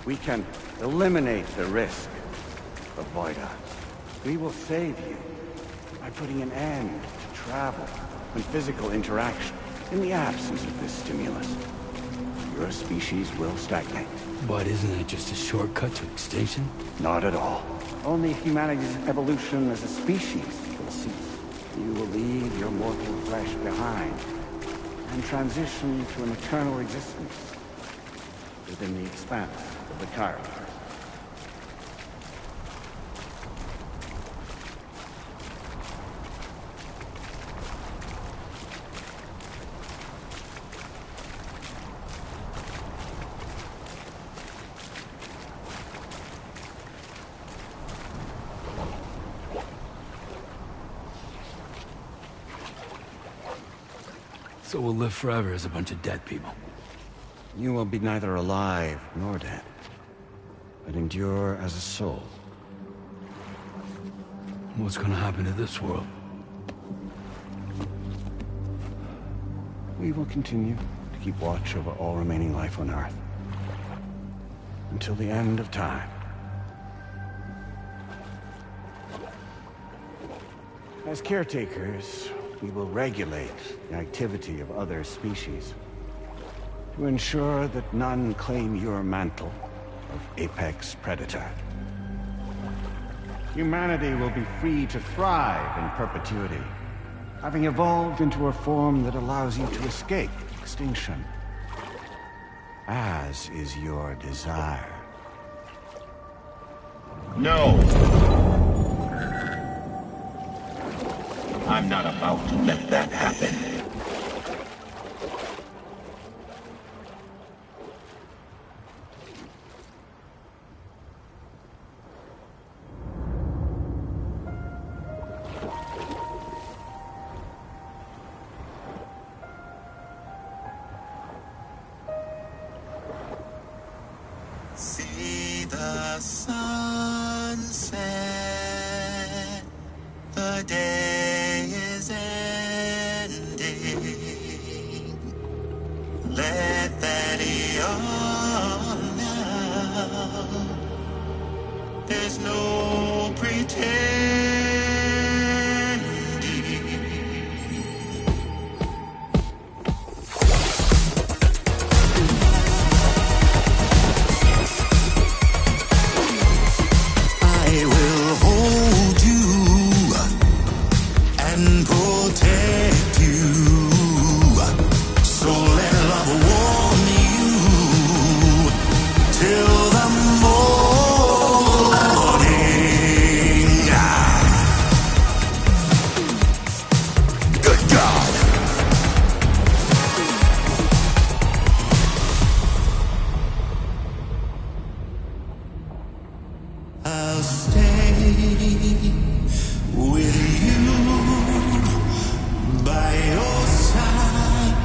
we can eliminate the risk of void outs. We will save you by putting an end to travel and physical interaction. In the absence of this stimulus, your species will stagnate. But isn't it just a shortcut to extinction? Not at all. Only humanity's evolution as a species will cease. You will leave your mortal flesh behind and transition to an eternal existence within the expanse of the Chiron. So we'll live forever as a bunch of dead people. You will be neither alive nor dead, but endure as a soul. What's gonna happen to this world? We will continue to keep watch over all remaining life on Earth until the end of time. As caretakers, we will regulate the activity of other species to ensure that none claim your mantle of apex predator. Humanity will be free to thrive in perpetuity, having evolved into a form that allows you to escape extinction, as is your desire. No! I'm not about to let that happen. See the sunset, the day is ending. Let that yawn now. There's no pretending. I will hold you and protect you. So let love warm you till the morning. Good God. I'll stay with you by your side.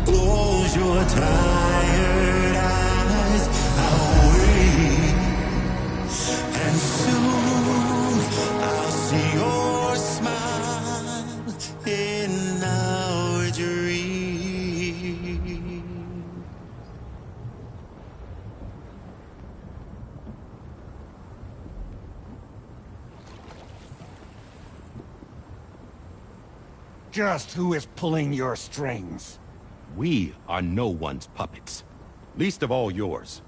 Close your tired eyes. I'll wait, and soon I'll see your smile in our dream. Just who is pulling your strings? We are no one's puppets. Least of all yours.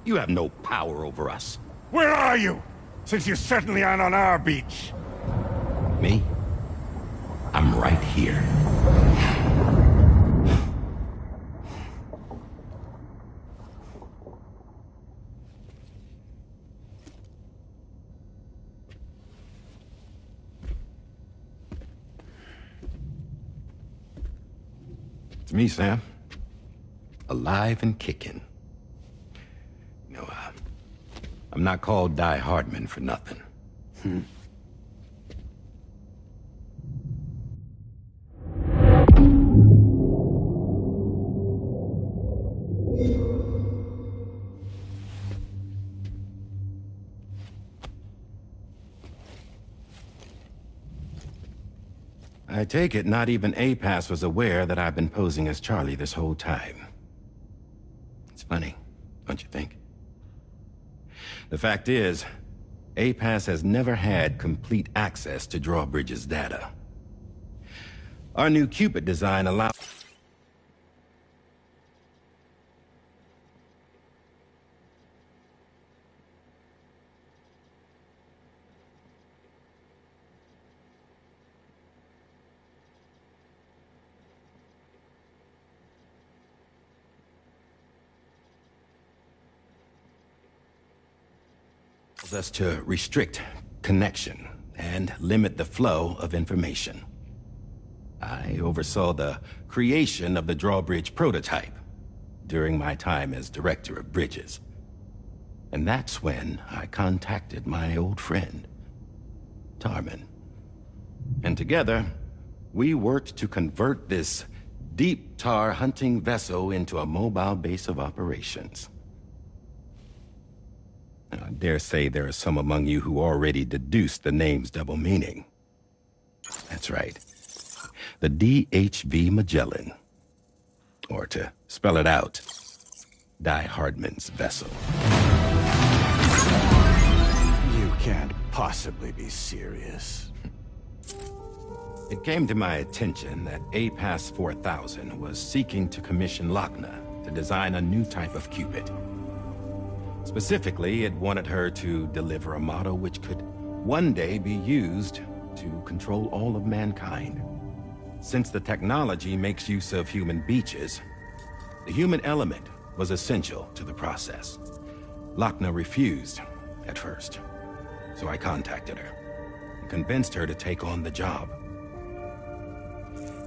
You have no power over us. Where are you? Since you certainly aren't on our beach. Me? I'm right here. It's me, Sam. Alive and kicking. No, I'm not called Die Hardman for nothing. I take it not even APAS was aware that I've been posing as Charlie this whole time. It's funny, don't you think? The fact is, APAS has never had complete access to Drawbridge's data. Our new Cupid design allows... us to restrict connection and limit the flow of information. I oversaw the creation of the Drawbridge prototype during my time as Director of Bridges. And that's when I contacted my old friend, Tarman. And together, we worked to convert this deep tar hunting vessel into a mobile base of operations. I dare say there are some among you who already deduced the name's double meaning. That's right. The DHV Magellan. Or to spell it out, Die Hardman's vessel. You can't possibly be serious. It came to my attention that APAS 4000 was seeking to commission Lochna to design a new type of Cupid. Specifically, it wanted her to deliver a model which could one day be used to control all of mankind. Since the technology makes use of human beaches, the human element was essential to the process. Lochna refused at first, so I contacted her and convinced her to take on the job.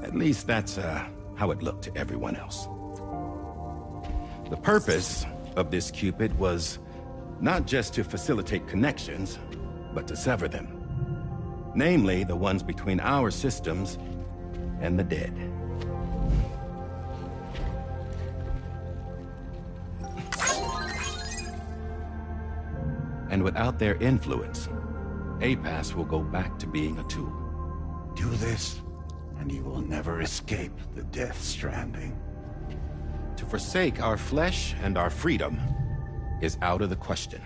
At least that's how it looked to everyone else. The purpose of this Cupid was not just to facilitate connections, but to sever them. Namely, the ones between our systems and the dead. And without their influence, APAS will go back to being a tool. Do this, and you will never escape the death stranding. To forsake our flesh and our freedom is out of the question.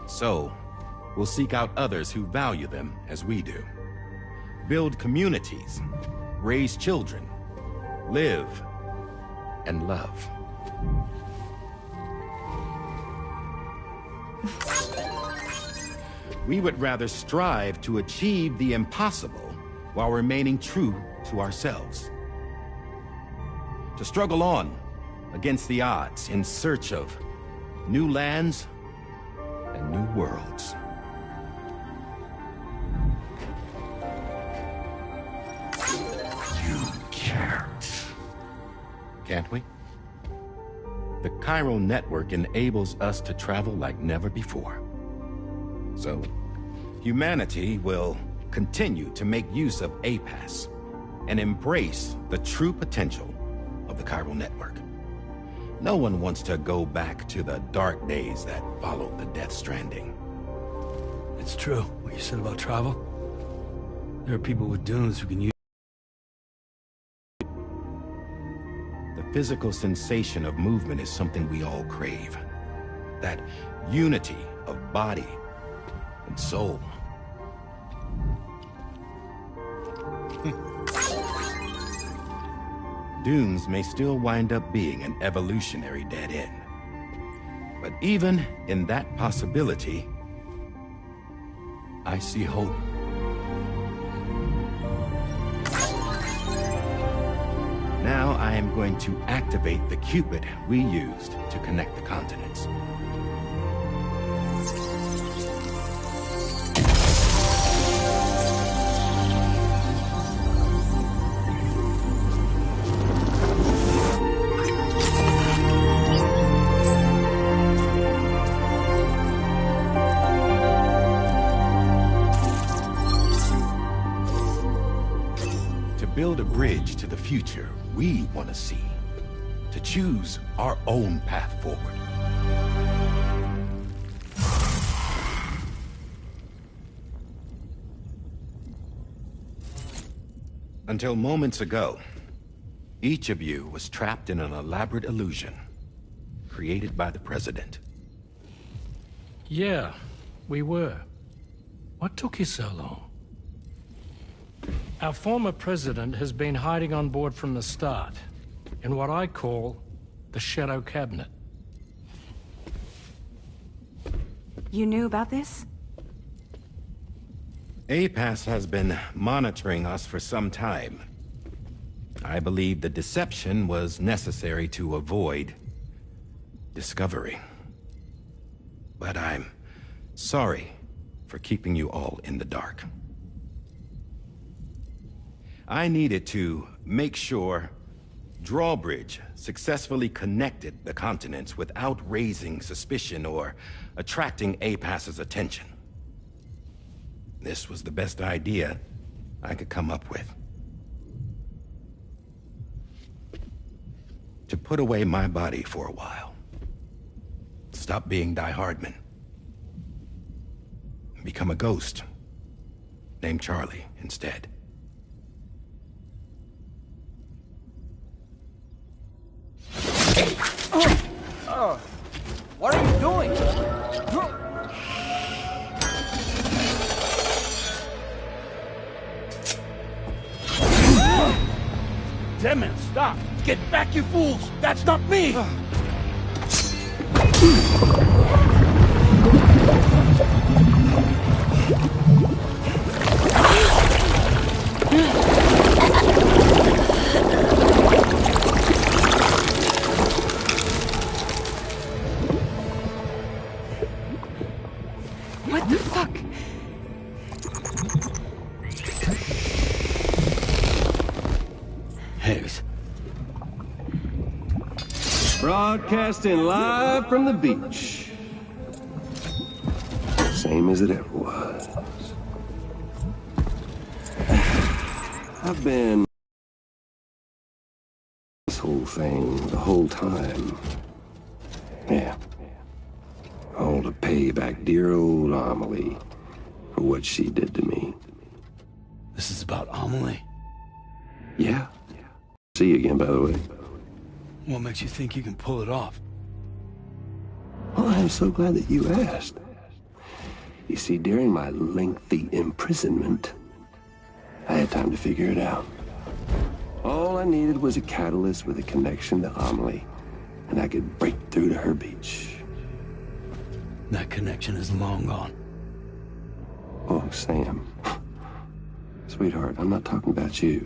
So, we'll seek out others who value them as we do. Build communities, raise children, live and love. We would rather strive to achieve the impossible while remaining true to ourselves. To struggle on against the odds in search of new lands and new worlds. You can't. Can't we? The chiral network enables us to travel like never before. So, humanity will continue to make use of APAS and embrace the true potential of the chiral network. No one wants to go back to the dark days that followed the death stranding. It's true, what you said about travel. There are people with dunes who can use the physical sensation of movement is something we all crave. That unity of body and soul. Dunes may still wind up being an evolutionary dead end. But even in that possibility, I see hope. Now I am going to activate the Cupid we used to connect the continents. Build a bridge to the future we want to see, to choose our own path forward. Until moments ago, each of you was trapped in an elaborate illusion created by the President. Yeah, we were. What took you so long? Our former president has been hiding on board from the start, in what I call the Shadow Cabinet. You knew about this? APAS has been monitoring us for some time. I believe the deception was necessary to avoid discovery. But I'm sorry for keeping you all in the dark. I needed to make sure Drawbridge successfully connected the continents without raising suspicion or attracting APAS's attention. This was the best idea I could come up with. To put away my body for a while. Stop being Die Hardman. Become a ghost. Named Charlie instead. What are you doing? Damn it, stop! Get back, you fools! That's not me! What the fuck? Higgs. Broadcasting live from the beach. same as it ever was. I've been this whole thing the whole time. Yeah. All to pay back dear old Amelie for what she did to me. This is about Amelie? Yeah. See you again, by the way. What makes you think you can pull it off? Well, I'm so glad that you asked. You see, during my lengthy imprisonment, I had time to figure it out. All I needed was a catalyst with a connection to Amelie, and I could break through to her beach. That connection is long gone. Oh, Sam. Sweetheart, I'm not talking about you.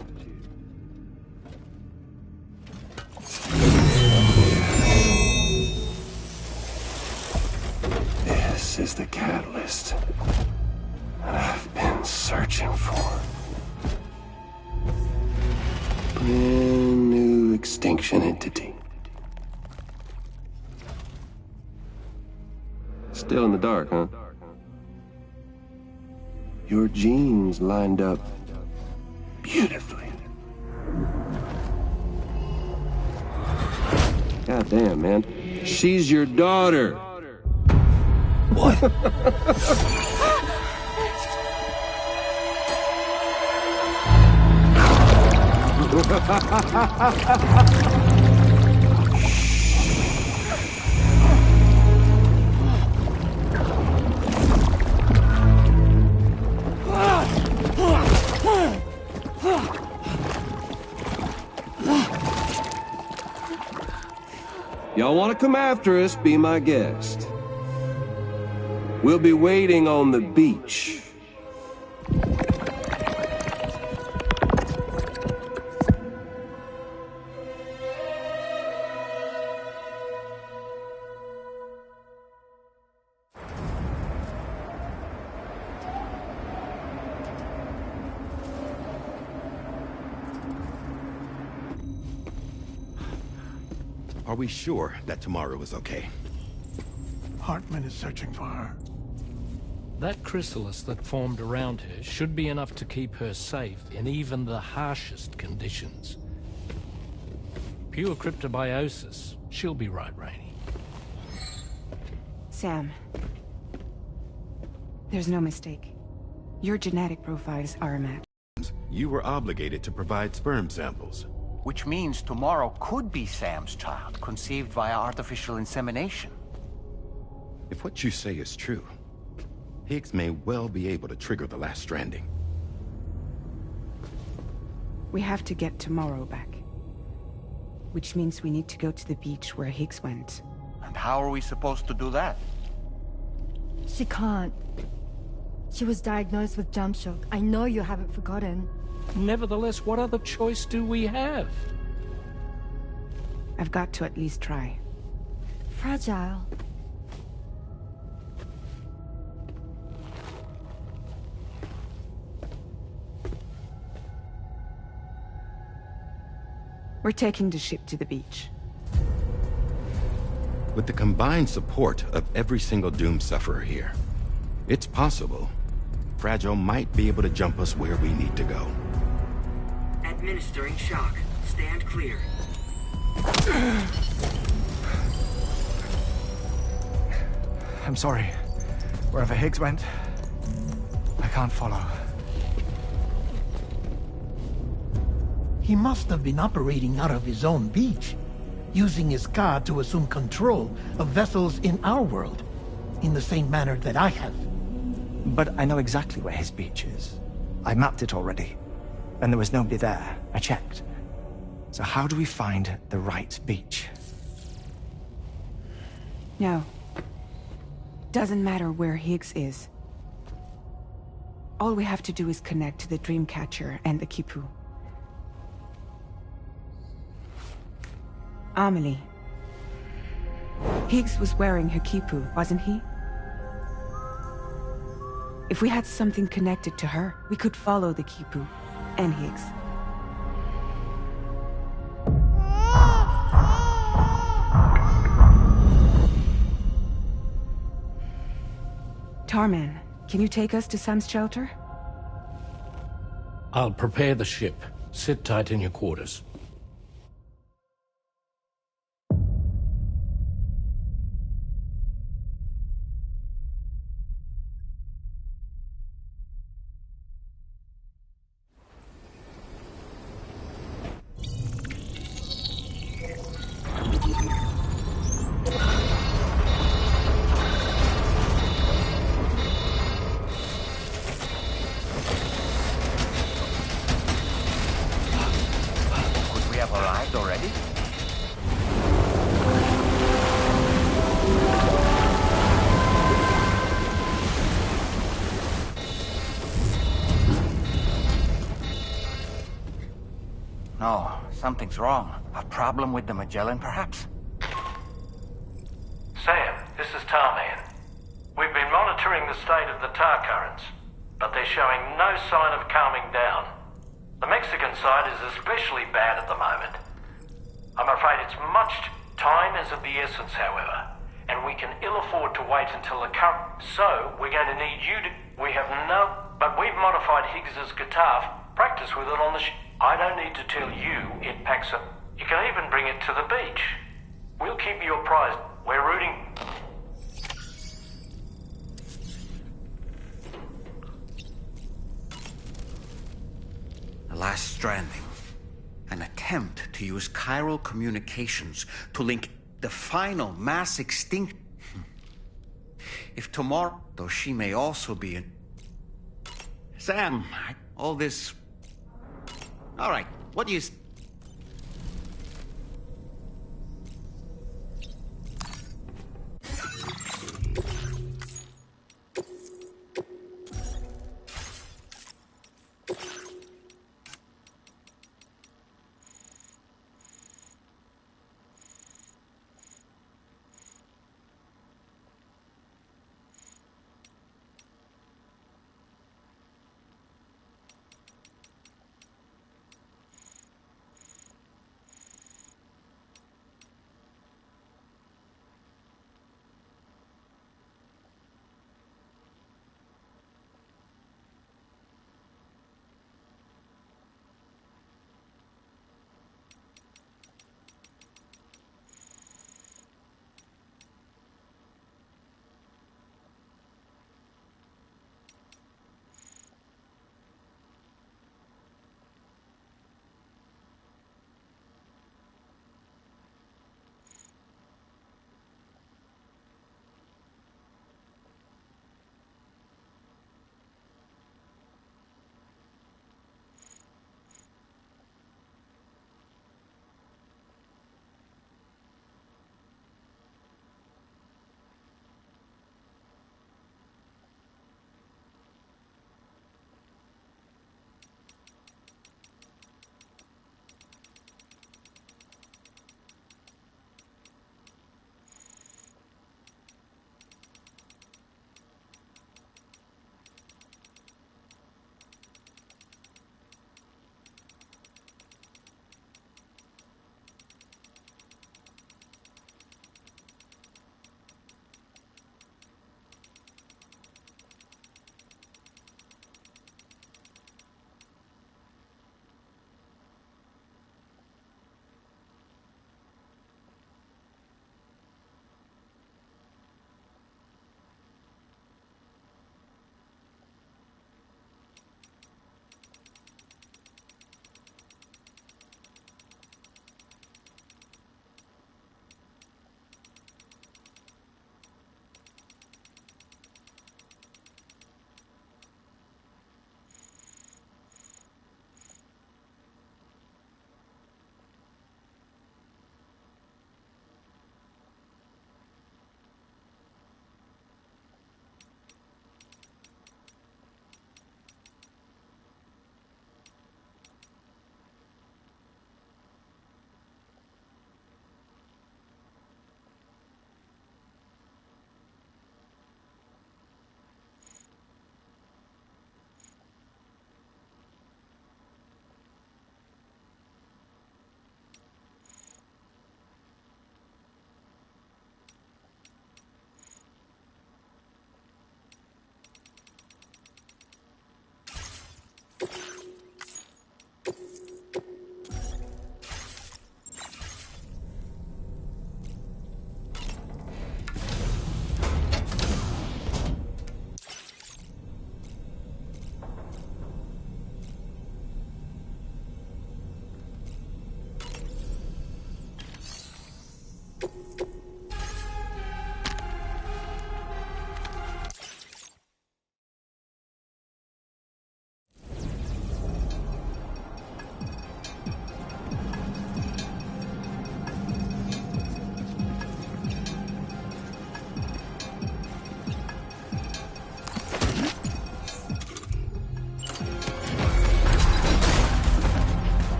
This is the catalyst that I've been searching for. Brand new extinction entity. Still in the dark, huh? Your genes lined up beautifully. God damn, man. She's your daughter. What? Y'all want to come after us, be my guest. We'll be waiting on the beach. Are we sure that tomorrow is okay? Hartman is searching for her. That chrysalis that formed around her should be enough to keep her safe in even the harshest conditions. Pure cryptobiosis. She'll be right, Rainey. Sam. There's no mistake. Your genetic profiles are a match. You were obligated to provide sperm samples. Which means tomorrow could be Sam's child, conceived via artificial insemination. If what you say is true, Higgs may well be able to trigger the last stranding. We have to get tomorrow back. Which means we need to go to the beach where Higgs went. And how are we supposed to do that? She can't. She was diagnosed with jump shock. I know you haven't forgotten. Nevertheless, what other choice do we have? I've got to at least try. Fragile. We're taking the ship to the beach. With the combined support of every single Doom sufferer here, it's possible Fragile might be able to jump us where we need to go. Administering shock. Stand clear. I'm sorry. Wherever Higgs went, I can't follow. He must have been operating out of his own beach, using his car to assume control of vessels in our world, in the same manner that I have. But I know exactly where his beach is. I mapped it already, and there was nobody there. I checked. So how do we find the right beach? No. Doesn't matter where Higgs is. All we have to do is connect to the Dreamcatcher and the Kipu. Amelie. Higgs was wearing her Kipu, wasn't he? If we had something connected to her, we could follow the Kipu and Higgs. Tarman, can you take us to Sam's shelter? I'll prepare the ship. Sit tight in your quarters. Arrived already? No, something's wrong. A problem with the Magellan, perhaps? Sam, this is Tarman. We've been monitoring the state of the tar currents, but they're showing no sign of calming down. The Mexican side is especially bad at the moment. I'm afraid it's time is of the essence, however, and we can ill afford to wait until the current. So we're going to need you to. But we've modified Higgs's guitar. Practice with it on the I don't need to tell you it packs up. You can even bring it to the beach. We'll keep you apprised. We're rooting. The last Stranding. An attempt to use chiral communications to link the final mass extinction. If tomorrow, though she may also be in... Sam, all this... All right, what do you...